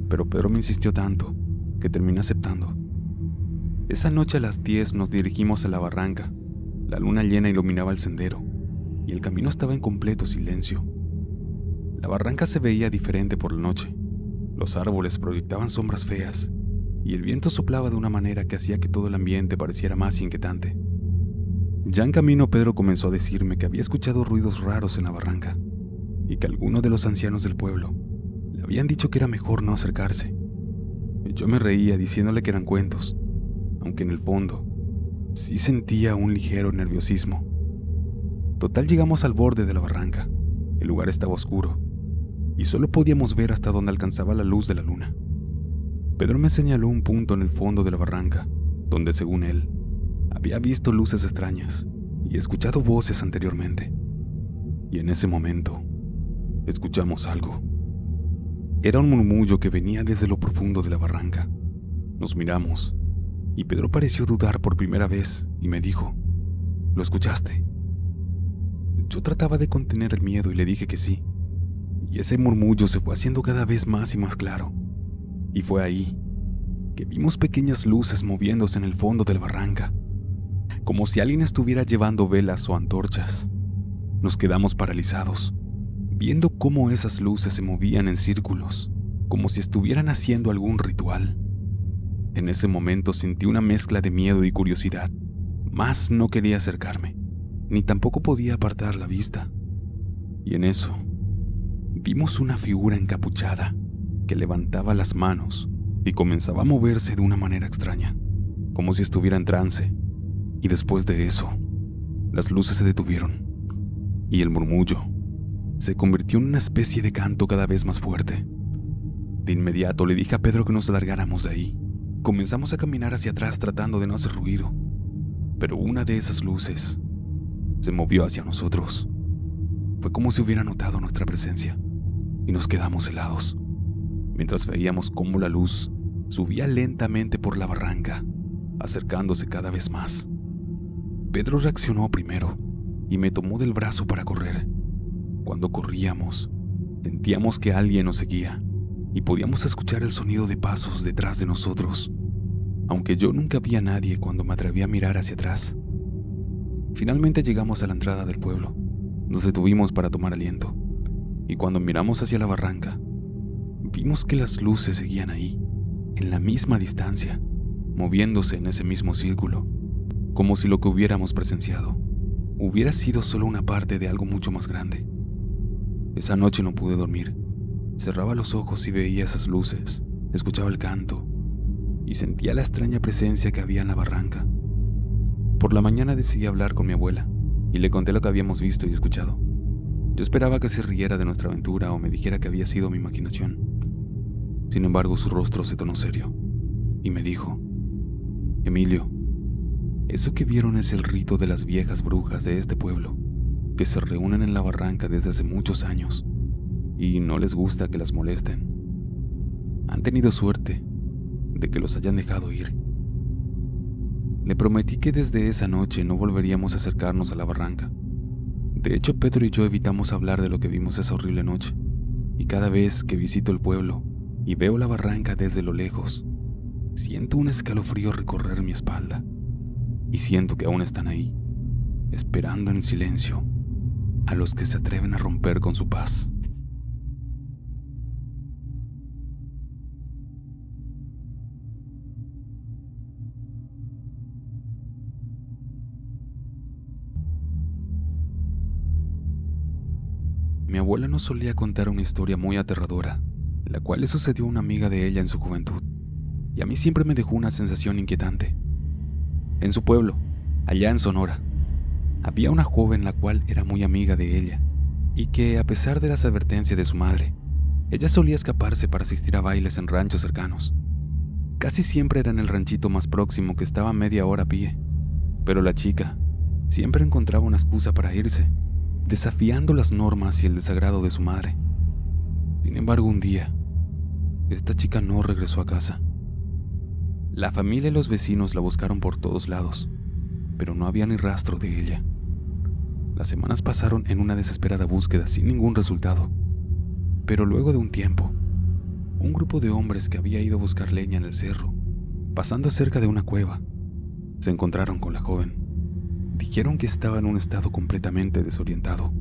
pero Pedro me insistió tanto que terminé aceptando. Esa noche a las 10 nos dirigimos a la barranca. La luna llena iluminaba el sendero, y el camino estaba en completo silencio. La barranca se veía diferente por la noche. Los árboles proyectaban sombras feas, y el viento soplaba de una manera que hacía que todo el ambiente pareciera más inquietante. Ya en camino, Pedro comenzó a decirme que había escuchado ruidos raros en la barranca, y que algunos de los ancianos del pueblo le habían dicho que era mejor no acercarse. Yo me reía diciéndole que eran cuentos, aunque en el fondo sí sentía un ligero nerviosismo. Total, llegamos al borde de la barranca. El lugar estaba oscuro, y solo podíamos ver hasta donde alcanzaba la luz de la luna. Pedro me señaló un punto en el fondo de la barranca, donde según él, había visto luces extrañas y escuchado voces anteriormente. Y en ese momento, escuchamos algo. Era un murmullo que venía desde lo profundo de la barranca. Nos miramos, y Pedro pareció dudar por primera vez y me dijo: ¿lo escuchaste? Yo trataba de contener el miedo y le dije que sí, y ese murmullo se fue haciendo cada vez más y más claro. Y fue ahí que vimos pequeñas luces moviéndose en el fondo de la barranca, como si alguien estuviera llevando velas o antorchas. Nos quedamos paralizados, viendo cómo esas luces se movían en círculos, como si estuvieran haciendo algún ritual. En ese momento sentí una mezcla de miedo y curiosidad, mas no quería acercarme, ni tampoco podía apartar la vista. Y en eso, vimos una figura encapuchada que levantaba las manos y comenzaba a moverse de una manera extraña, como si estuviera en trance. Y después de eso, las luces se detuvieron, y el murmullo se convirtió en una especie de canto cada vez más fuerte. De inmediato le dije a Pedro que nos largáramos de ahí. Comenzamos a caminar hacia atrás tratando de no hacer ruido. pero una de esas luces se movió hacia nosotros. Fue como si hubiera notado nuestra presencia y nos quedamos helados, mientras veíamos cómo la luz subía lentamente por la barranca, acercándose cada vez más. Pedro reaccionó primero y me tomó del brazo para correr. Cuando corríamos, sentíamos que alguien nos seguía y podíamos escuchar el sonido de pasos detrás de nosotros, aunque yo nunca vi a nadie cuando me atreví a mirar hacia atrás. Finalmente llegamos a la entrada del pueblo. Nos detuvimos para tomar aliento, y cuando miramos hacia la barranca, vimos que las luces seguían ahí, en la misma distancia, moviéndose en ese mismo círculo, como si lo que hubiéramos presenciado hubiera sido solo una parte de algo mucho más grande. Esa noche no pude dormir. Cerraba los ojos y veía esas luces, escuchaba el canto y sentía la extraña presencia que había en la barranca. Por la mañana decidí hablar con mi abuela y le conté lo que habíamos visto y escuchado. Yo esperaba que se riera de nuestra aventura o me dijera que había sido mi imaginación. Sin embargo, su rostro se tornó serio y me dijo: Emilio, eso que vieron es el rito de las viejas brujas de este pueblo, que se reúnen en la barranca desde hace muchos años y no les gusta que las molesten. Han tenido suerte de que los hayan dejado ir. Le prometí que desde esa noche no volveríamos a acercarnos a la barranca. De hecho, Pedro y yo evitamos hablar de lo que vimos esa horrible noche, y cada vez que visito el pueblo y veo la barranca desde lo lejos, siento un escalofrío recorrer mi espalda, y siento que aún están ahí, esperando en silencio a los que se atreven a romper con su paz. Mi abuela nos solía contar una historia muy aterradora, la cual le sucedió a una amiga de ella en su juventud, y a mí siempre me dejó una sensación inquietante. En su pueblo, allá en Sonora, había una joven la cual era muy amiga de ella, y que, a pesar de las advertencias de su madre, ella solía escaparse para asistir a bailes en ranchos cercanos. Casi siempre era en el ranchito más próximo, que estaba a media hora a pie, pero la chica siempre encontraba una excusa para irse, desafiando las normas y el desagrado de su madre. Sin embargo, un día, esta chica no regresó a casa. La familia y los vecinos la buscaron por todos lados, pero no había ni rastro de ella. Las semanas pasaron en una desesperada búsqueda sin ningún resultado, pero luego de un tiempo, un grupo de hombres que había ido a buscar leña en el cerro, pasando cerca de una cueva, se encontraron con la joven. Dijeron que estaba en un estado completamente desorientado,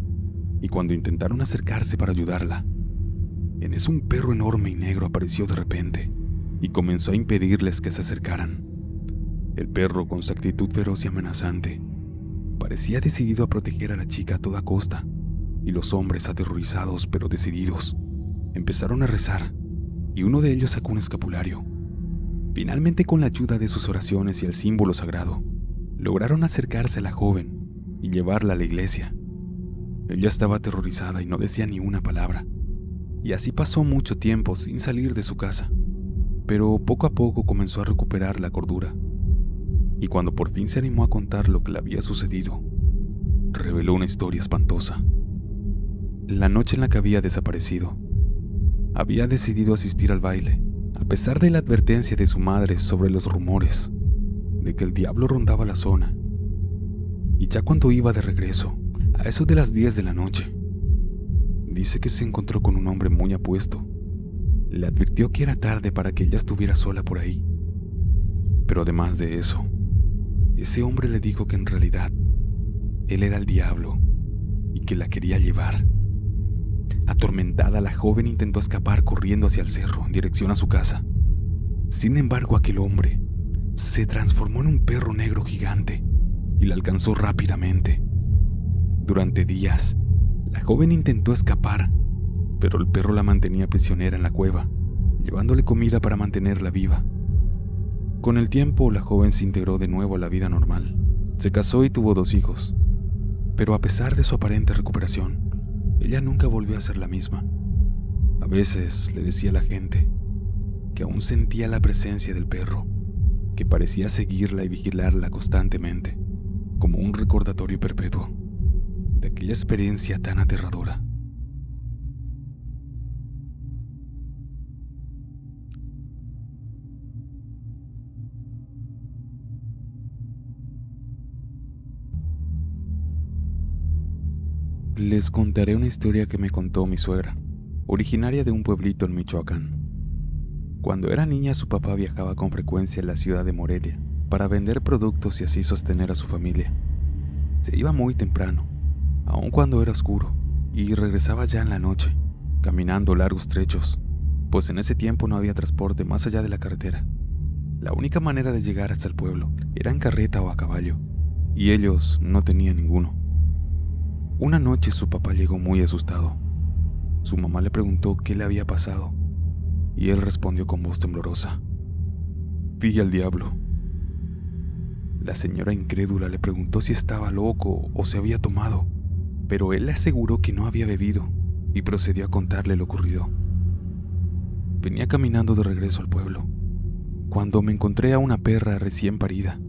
y cuando intentaron acercarse para ayudarla, en eso un perro enorme y negro apareció de repente y comenzó a impedirles que se acercaran. El perro, con su actitud feroz y amenazante, parecía decidido a proteger a la chica a toda costa, y los hombres, aterrorizados pero decididos, empezaron a rezar, y uno de ellos sacó un escapulario. Finalmente, con la ayuda de sus oraciones y el símbolo sagrado, lograron acercarse a la joven y llevarla a la iglesia. Ella estaba aterrorizada y no decía ni una palabra, y así pasó mucho tiempo sin salir de su casa, pero poco a poco comenzó a recuperar la cordura, y cuando por fin se animó a contar lo que le había sucedido, reveló una historia espantosa. La noche en la que había desaparecido, había decidido asistir al baile, a pesar de la advertencia de su madre sobre los rumores de que el diablo rondaba la zona. Y ya cuando iba de regreso, a eso de las 10 de la noche, dice que se encontró con un hombre muy apuesto. Le advirtió que era tarde para que ella estuviera sola por ahí. Pero además de eso, ese hombre le dijo que en realidad él era el diablo y que la quería llevar. Atormentada, la joven intentó escapar corriendo hacia el cerro en dirección a su casa. Sin embargo, aquel hombre se transformó en un perro negro gigante y la alcanzó rápidamente. Durante días, la joven intentó escapar, pero el perro la mantenía prisionera en la cueva, llevándole comida para mantenerla viva. Con el tiempo, la joven se integró de nuevo a la vida normal. Se casó y tuvo 2 hijos, pero a pesar de su aparente recuperación, ella nunca volvió a ser la misma. A veces le decía a la gente que aún sentía la presencia del perro, que parecía seguirla y vigilarla constantemente. como un recordatorio perpetuo de aquella experiencia tan aterradora. Les contaré una historia que me contó mi suegra, originaria de un pueblito en Michoacán. Cuando era niña, su papá viajaba con frecuencia a la ciudad de Morelia para vender productos y así sostener a su familia. Se iba muy temprano, aun cuando era oscuro, y regresaba ya en la noche, caminando largos trechos, pues en ese tiempo no había transporte más allá de la carretera. La única manera de llegar hasta el pueblo era en carreta o a caballo, y ellos no tenían ninguno. Una noche su papá llegó muy asustado. Su mamá le preguntó qué le había pasado, y él respondió con voz temblorosa: «Vi al diablo». La señora incrédula le preguntó si estaba loco o se había tomado, pero él le aseguró que no había bebido y procedió a contarle lo ocurrido. Venía caminando de regreso al pueblo, cuando me encontré a una perra recién parida,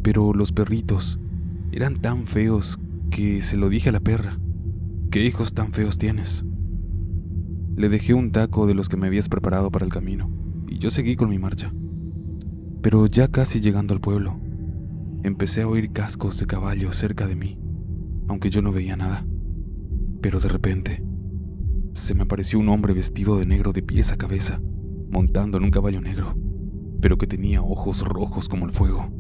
pero los perritos eran tan feos que se lo dije a la perra: «¿Qué hijos tan feos tienes?». Le dejé un taco de los que me habías preparado para el camino y yo seguí con mi marcha. Pero ya casi llegando al pueblo, empecé a oír cascos de caballo cerca de mí, aunque yo no veía nada. Pero de repente, se me apareció un hombre vestido de negro de pies a cabeza, montando en un caballo negro, pero que tenía ojos rojos como el fuego.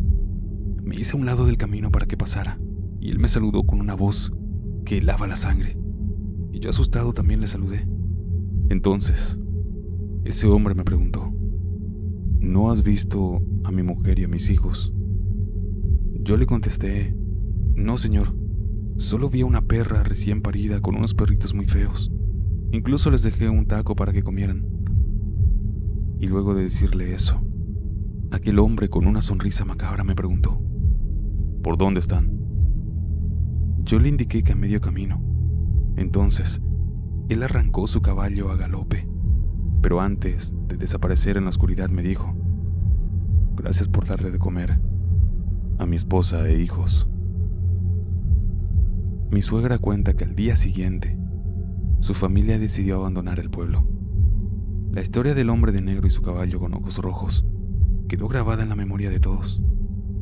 Me hice a un lado del camino para que pasara, y él me saludó con una voz que helaba la sangre, y yo asustado también le saludé. Entonces, ese hombre me preguntó: «¿No has visto a mi mujer y a mis hijos?». Yo le contesté: «No, señor, solo vi a una perra recién parida con unos perritos muy feos. Incluso les dejé un taco para que comieran». Y luego de decirle eso, aquel hombre con una sonrisa macabra me preguntó: «¿Por dónde están?». Yo le indiqué que a medio camino. Entonces, él arrancó su caballo a galope, pero antes de desaparecer en la oscuridad me dijo: «Gracias por darle de comer a mi esposa e hijos». Mi suegra cuenta que al día siguiente, su familia decidió abandonar el pueblo. La historia del hombre de negro y su caballo con ojos rojos quedó grabada en la memoria de todos,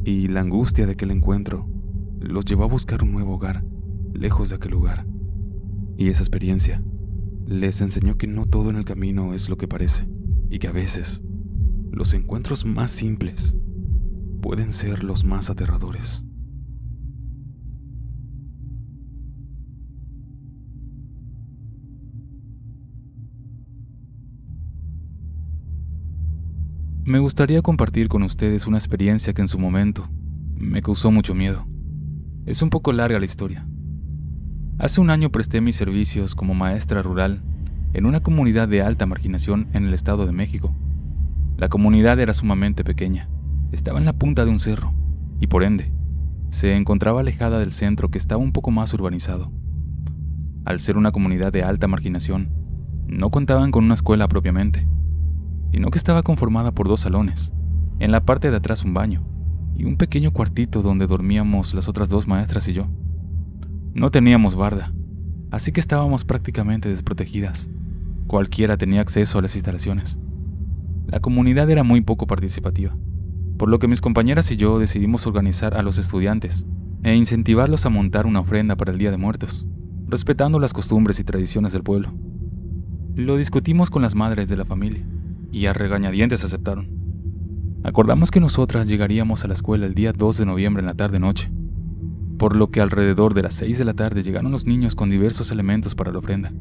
y la angustia de aquel encuentro los llevó a buscar un nuevo hogar lejos de aquel lugar. Y esa experiencia les enseñó que no todo en el camino es lo que parece, y que a veces los encuentros más simples pueden ser los más aterradores. Me gustaría compartir con ustedes una experiencia que en su momento me causó mucho miedo. Es un poco larga la historia. Hace un año presté mis servicios como maestra rural en una comunidad de alta marginación en el Estado de México. La comunidad era sumamente pequeña, estaba en la punta de un cerro y por ende se encontraba alejada del centro, que estaba un poco más urbanizado. Al ser una comunidad de alta marginación, no contaban con una escuela propiamente, sino que estaba conformada por 2 salones, en la parte de atrás un baño y un pequeño cuartito donde dormíamos las otras 2 maestras y yo. No teníamos barda, así que estábamos prácticamente desprotegidas. Cualquiera tenía acceso a las instalaciones. La comunidad era muy poco participativa, por lo que mis compañeras y yo decidimos organizar a los estudiantes e incentivarlos a montar una ofrenda para el Día de Muertos, respetando las costumbres y tradiciones del pueblo. Lo discutimos con las madres de la familia y a regañadientes aceptaron. Acordamos que nosotras llegaríamos a la escuela el día 2 de noviembre en la tarde-noche, por lo que alrededor de las 6 de la tarde llegaron los niños con diversos elementos para la ofrenda.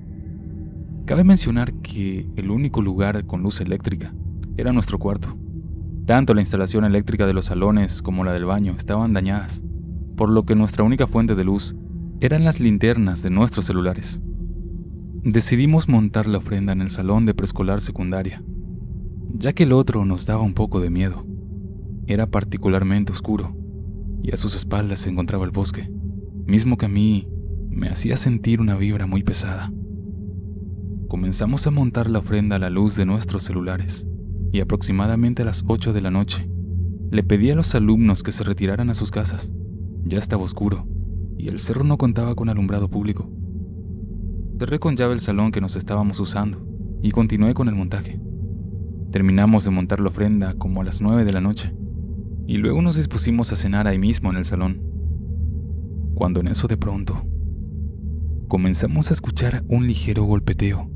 Cabe mencionar que el único lugar con luz eléctrica era nuestro cuarto. Tanto la instalación eléctrica de los salones como la del baño estaban dañadas, por lo que nuestra única fuente de luz eran las linternas de nuestros celulares. Decidimos montar la ofrenda en el salón de preescolar secundaria, ya que el otro nos daba un poco de miedo. Era particularmente oscuro y a sus espaldas se encontraba el bosque, mismo que a mí me hacía sentir una vibra muy pesada. Comenzamos a montar la ofrenda a la luz de nuestros celulares y aproximadamente a las 8 de la noche le pedí a los alumnos que se retiraran a sus casas, Ya estaba oscuro, y el cerro no contaba con alumbrado público. Cerré con llave el salón que nos estábamos usando, y continué con el montaje. Terminamos de montar la ofrenda como a las 9 de la noche, y luego nos dispusimos a cenar ahí mismo en el salón. Cuando en eso de pronto, comenzamos a escuchar un ligero golpeteo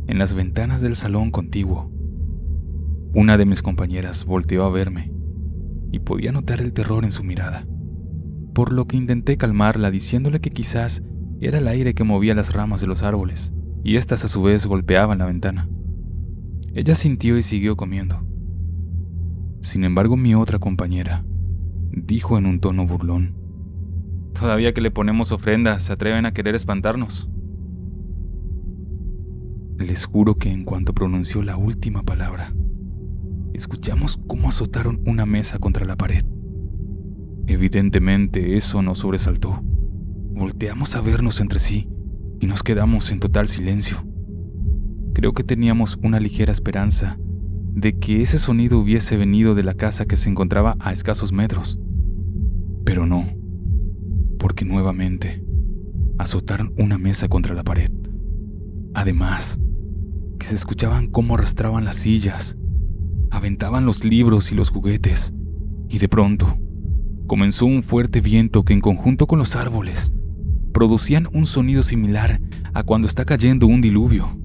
en las ventanas del salón contiguo. Una de mis compañeras volteó a verme, y podía notar el terror en su mirada, por lo que intenté calmarla diciéndole que quizás era el aire que movía las ramas de los árboles, y éstas a su vez golpeaban la ventana. Ella sintió y siguió comiendo. Sin embargo, mi otra compañera dijo en un tono burlón: «Todavía que le ponemos ofrendas, ¿se atreven a querer espantarnos?». Les juro que en cuanto pronunció la última palabra, escuchamos cómo azotaron una mesa contra la pared. Evidentemente eso nos sobresaltó. Volteamos a vernos entre sí y nos quedamos en total silencio. Creo que teníamos una ligera esperanza de que ese sonido hubiese venido de la casa que se encontraba a escasos metros. Pero no, porque nuevamente azotaron una mesa contra la pared. Además, que se escuchaban cómo arrastraban las sillas, aventaban los libros y los juguetes, y de pronto comenzó un fuerte viento que en conjunto con los árboles producían un sonido similar a cuando está cayendo un diluvio.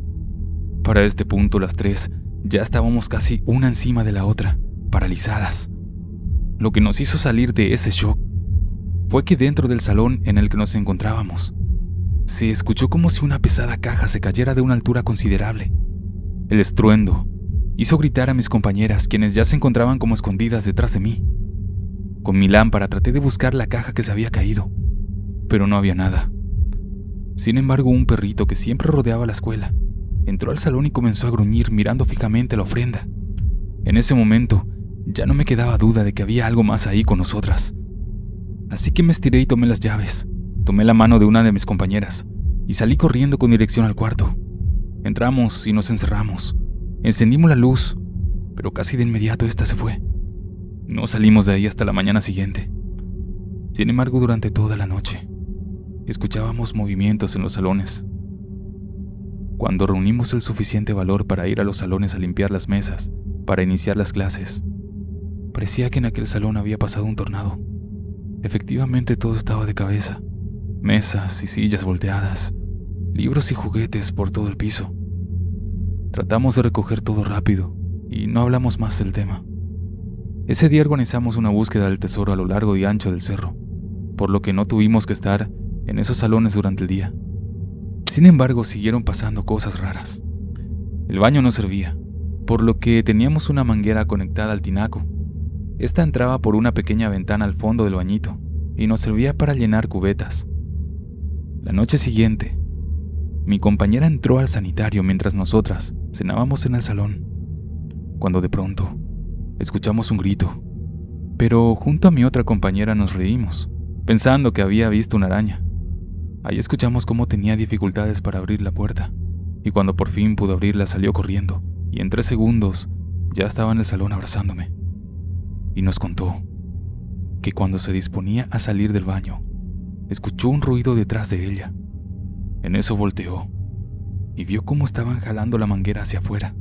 Para este punto las tres ya estábamos casi una encima de la otra, paralizadas. Lo que nos hizo salir de ese shock fue que dentro del salón en el que nos encontrábamos, se escuchó como si una pesada caja se cayera de una altura considerable. El estruendo hizo gritar a mis compañeras, quienes ya se encontraban como escondidas detrás de mí. Con mi lámpara traté de buscar la caja que se había caído, pero no había nada. Sin embargo, un perrito que siempre rodeaba la escuela entró al salón y comenzó a gruñir mirando fijamente la ofrenda. En ese momento, ya no me quedaba duda de que había algo más ahí con nosotras. Así que me estiré y tomé las llaves, tomé la mano de una de mis compañeras y salí corriendo con dirección al cuarto. Entramos y nos encerramos. Encendimos la luz, pero casi de inmediato esta se fue. No salimos de ahí hasta la mañana siguiente. Sin embargo, durante toda la noche, escuchábamos movimientos en los salones. Cuando reunimos el suficiente valor para ir a los salones a limpiar las mesas, para iniciar las clases, parecía que en aquel salón había pasado un tornado. Efectivamente, todo estaba de cabeza. Mesas y sillas volteadas, libros y juguetes por todo el piso. Tratamos de recoger todo rápido y no hablamos más del tema. Ese día organizamos una búsqueda del tesoro a lo largo y ancho del cerro, por lo que no tuvimos que estar en esos salones durante el día. Sin embargo, siguieron pasando cosas raras. El baño no servía, por lo que teníamos una manguera conectada al tinaco. Esta entraba por una pequeña ventana al fondo del bañito y nos servía para llenar cubetas. La noche siguiente, mi compañera entró al sanitario mientras nosotras cenábamos en el salón, cuando de pronto escuchamos un grito, pero junto a mi otra compañera nos reímos, pensando que había visto una araña. Ahí escuchamos cómo tenía dificultades para abrir la puerta, y cuando por fin pudo abrirla salió corriendo, y en 3 segundos ya estaba en el salón abrazándome. Y nos contó que cuando se disponía a salir del baño, escuchó un ruido detrás de ella. En eso volteó y vio cómo estaban jalando la manguera hacia afuera.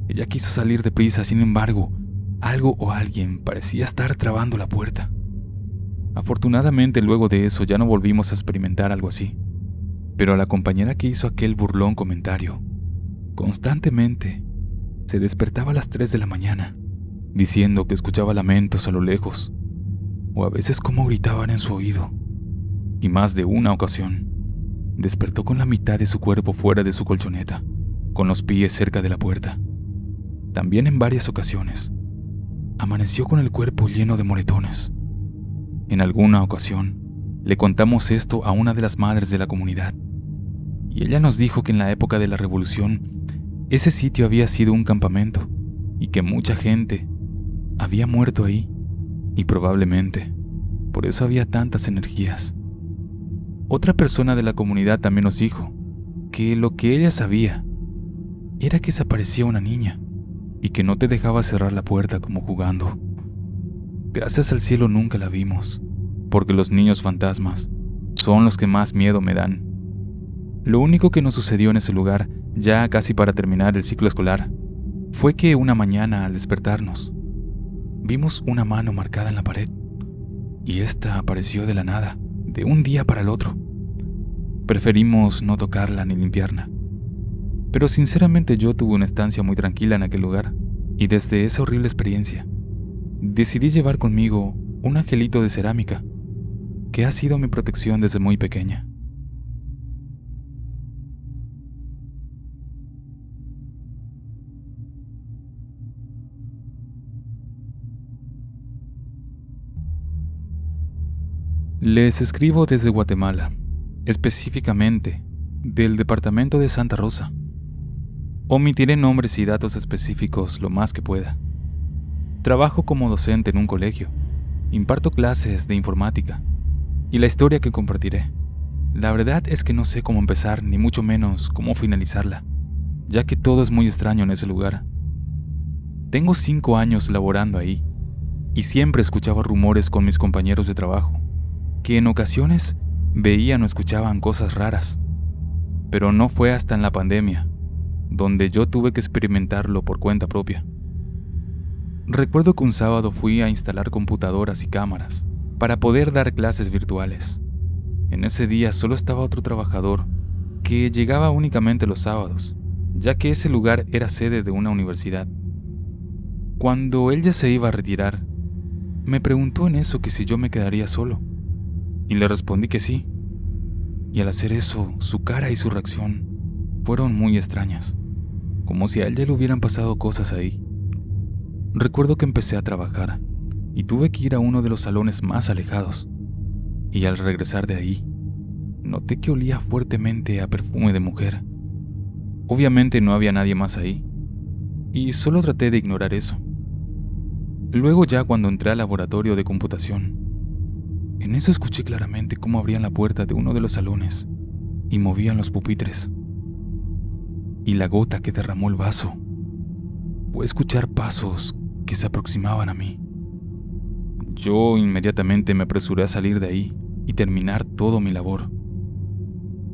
Ella quiso salir deprisa, sin embargo, algo o alguien parecía estar trabando la puerta. Afortunadamente, luego de eso ya no volvimos a experimentar algo así, pero a la compañera que hizo aquel burlón comentario, constantemente se despertaba a las 3 de la mañana, diciendo que escuchaba lamentos a lo lejos, o a veces como gritaban en su oído, y más de una ocasión despertó con la mitad de su cuerpo fuera de su colchoneta, con los pies cerca de la puerta. También en varias ocasiones amaneció con el cuerpo lleno de moretones. En alguna ocasión le contamos esto a una de las madres de la comunidad, y ella nos dijo que en la época de la Revolución ese sitio había sido un campamento y que mucha gente había muerto ahí, y probablemente por eso había tantas energías. Otra persona de la comunidad también nos dijo que lo que ella sabía era que se aparecía una niña y que no te dejaba cerrar la puerta como jugando. Gracias al cielo nunca la vimos, porque los niños fantasmas son los que más miedo me dan. Lo único que nos sucedió en ese lugar, ya casi para terminar el ciclo escolar, fue que una mañana al despertarnos, vimos una mano marcada en la pared, y esta apareció de la nada, de un día para el otro. Preferimos no tocarla ni limpiarla, pero sinceramente yo tuve una estancia muy tranquila en aquel lugar, y desde esa horrible experiencia, decidí llevar conmigo un angelito de cerámica, que ha sido mi protección desde muy pequeña. Les escribo desde Guatemala, específicamente del departamento de Santa Rosa. Omitiré nombres y datos específicos lo más que pueda. Trabajo como docente en un colegio, imparto clases de informática, y la historia que compartiré, la verdad es que no sé cómo empezar ni mucho menos cómo finalizarla, ya que todo es muy extraño en ese lugar. Tengo 5 años laborando ahí, y siempre escuchaba rumores con mis compañeros de trabajo, que en ocasiones veían o escuchaban cosas raras, pero no fue hasta en la pandemia, donde yo tuve que experimentarlo por cuenta propia. Recuerdo que un sábado fui a instalar computadoras y cámaras para poder dar clases virtuales. En ese día solo estaba otro trabajador que llegaba únicamente los sábados, ya que ese lugar era sede de una universidad. Cuando él ya se iba a retirar, me preguntó en eso que si yo me quedaría solo, y le respondí que sí. Y al hacer eso, su cara y su reacción fueron muy extrañas, como si a él ya le hubieran pasado cosas ahí. Recuerdo que empecé a trabajar y tuve que ir a uno de los salones más alejados, y al regresar de ahí, noté que olía fuertemente a perfume de mujer. Obviamente no había nadie más ahí, y solo traté de ignorar eso. Luego ya cuando entré al laboratorio de computación, en eso escuché claramente cómo abrían la puerta de uno de los salones y movían los pupitres. Y la gota que derramó el vaso, pude escuchar pasos que se aproximaban a mí. Yo inmediatamente me apresuré a salir de ahí y terminar todo mi labor.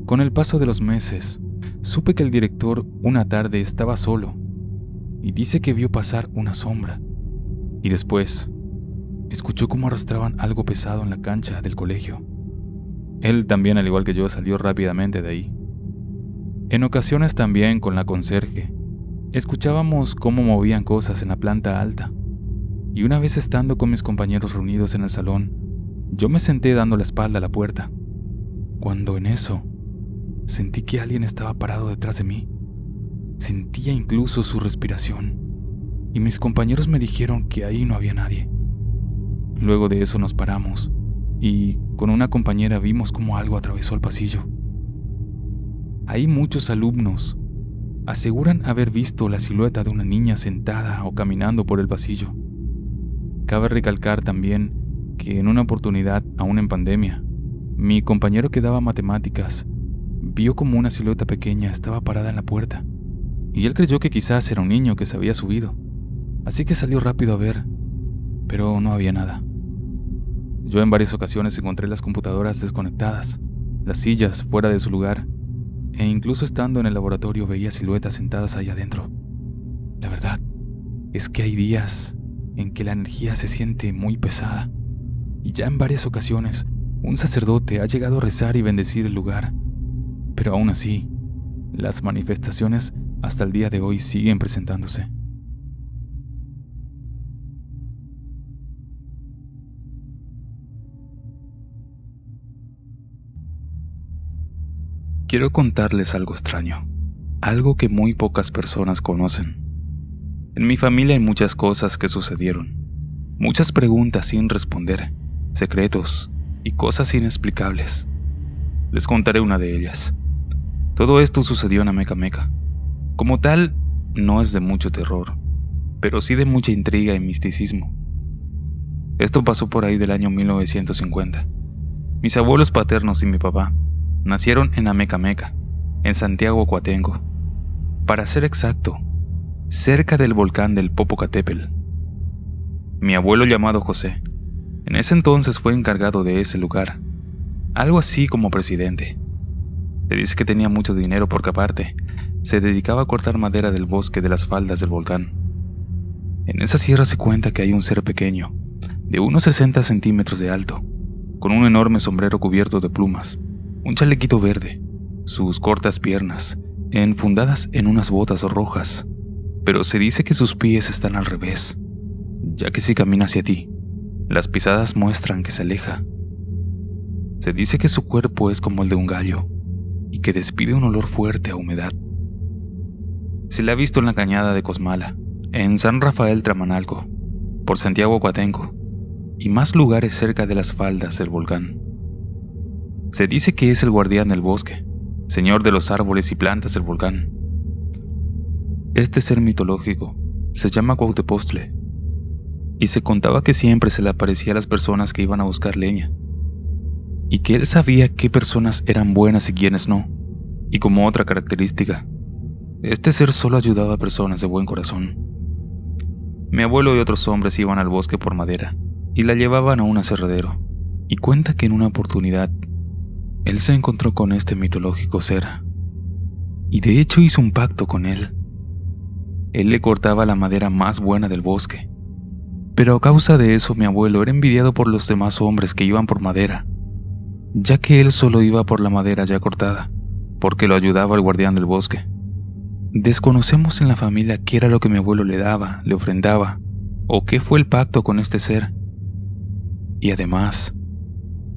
Con el paso de los meses, supe que el director una tarde estaba solo y dice que vio pasar una sombra, y después escuchó cómo arrastraban algo pesado en la cancha del colegio. Él también, al igual que yo, salió rápidamente de ahí. En ocasiones también con la conserje, escuchábamos cómo movían cosas en la planta alta, y una vez estando con mis compañeros reunidos en el salón, yo me senté dando la espalda a la puerta, cuando en eso sentí que alguien estaba parado detrás de mí. Sentía incluso su respiración, y mis compañeros me dijeron que ahí no había nadie. Luego de eso nos paramos, y con una compañera vimos cómo algo atravesó el pasillo. Ahí muchos alumnos aseguran haber visto la silueta de una niña sentada o caminando por el pasillo. Cabe recalcar también que en una oportunidad, aún en pandemia, mi compañero que daba matemáticas vio como una silueta pequeña estaba parada en la puerta, y él creyó que quizás era un niño que se había subido, así que salió rápido a ver, pero no había nada. Yo en varias ocasiones encontré las computadoras desconectadas, las sillas fuera de su lugar, e incluso estando en el laboratorio veía siluetas sentadas ahí adentro. La verdad es que hay días en que la energía se siente muy pesada, y ya en varias ocasiones un sacerdote ha llegado a rezar y bendecir el lugar, pero aún así, las manifestaciones hasta el día de hoy siguen presentándose. Quiero contarles algo extraño, algo que muy pocas personas conocen. En mi familia hay muchas cosas que sucedieron, muchas preguntas sin responder, secretos y cosas inexplicables. Les contaré una de ellas. Todo esto sucedió en Amecameca. Como tal, no es de mucho terror, pero sí de mucha intriga y misticismo. Esto pasó por ahí del año 1950. Mis abuelos paternos y mi papá nacieron en Amecameca, en Santiago Coatengo. Para ser exacto, cerca del volcán del Popocatépetl. Mi abuelo, llamado José, En ese entonces fue encargado de ese lugar, algo así como presidente. Se dice que tenía mucho dinero porque aparte se dedicaba a cortar madera del bosque de las faldas del volcán. En esa sierra se cuenta que hay un ser pequeño, de unos 60 centímetros de alto, con un enorme sombrero cubierto de plumas, un chalequito verde, sus cortas piernas, enfundadas en unas botas rojas, pero se dice que sus pies están al revés, ya que si camina hacia ti, las pisadas muestran que se aleja. Se dice que su cuerpo es como el de un gallo, y que despide un olor fuerte a humedad. Se le ha visto en la cañada de Cosmala, en San Rafael Tramanalco, por Santiago Cuatenco, y más lugares cerca de las faldas del volcán. Se dice que es el guardián del bosque, señor de los árboles y plantas del volcán. Este ser mitológico se llama Cuauhtepostle, y se contaba que siempre se le aparecía a las personas que iban a buscar leña, y que él sabía qué personas eran buenas y quiénes no, y como otra característica, este ser solo ayudaba a personas de buen corazón. Mi abuelo y otros hombres iban al bosque por madera, y la llevaban a un aserradero, y cuenta que en una oportunidad, él se encontró con este mitológico ser, y de hecho hizo un pacto con él. Él le cortaba la madera más buena del bosque, pero a causa de eso mi abuelo era envidiado por los demás hombres que iban por madera, ya que él solo iba por la madera ya cortada, porque lo ayudaba el guardián del bosque. Desconocemos en la familia qué era lo que mi abuelo le daba, le ofrendaba, o qué fue el pacto con este ser. Y además,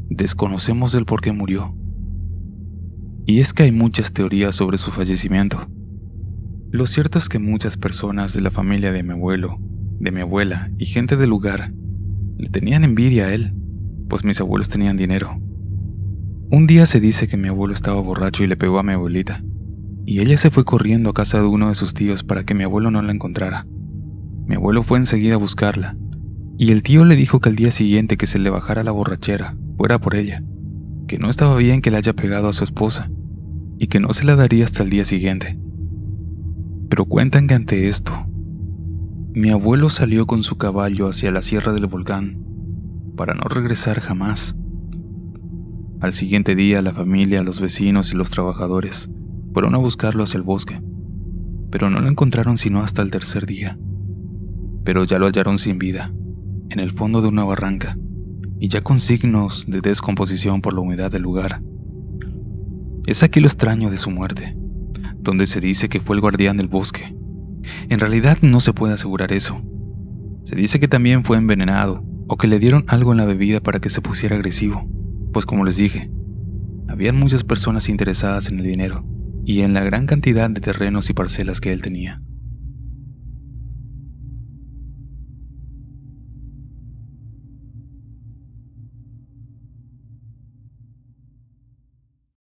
desconocemos del por qué murió. Y es que hay muchas teorías sobre su fallecimiento. Lo cierto es que muchas personas de la familia de mi abuelo, de mi abuela y gente del lugar le tenían envidia a él, pues mis abuelos tenían dinero. Un día se dice que mi abuelo estaba borracho y le pegó a mi abuelita, y ella se fue corriendo a casa de uno de sus tíos para que mi abuelo no la encontrara. Mi abuelo fue enseguida a buscarla, y el tío le dijo que al día siguiente que se le bajara la borrachera, fuera por ella, que no estaba bien que le haya pegado a su esposa, y que no se la daría hasta el día siguiente. Pero cuentan que ante esto, mi abuelo salió con su caballo hacia la sierra del volcán, para no regresar jamás. Al siguiente día la familia, los vecinos y los trabajadores fueron a buscarlo hacia el bosque, pero no lo encontraron sino hasta el tercer día. Pero ya lo hallaron sin vida, en el fondo de una barranca, y ya con signos de descomposición por la humedad del lugar. Es aquí lo extraño de su muerte, donde se dice que fue el guardián del bosque. En realidad no se puede asegurar eso. Se dice que también fue envenenado, o que le dieron algo en la bebida para que se pusiera agresivo, pues como les dije, habían muchas personas interesadas en el dinero, y en la gran cantidad de terrenos y parcelas que él tenía.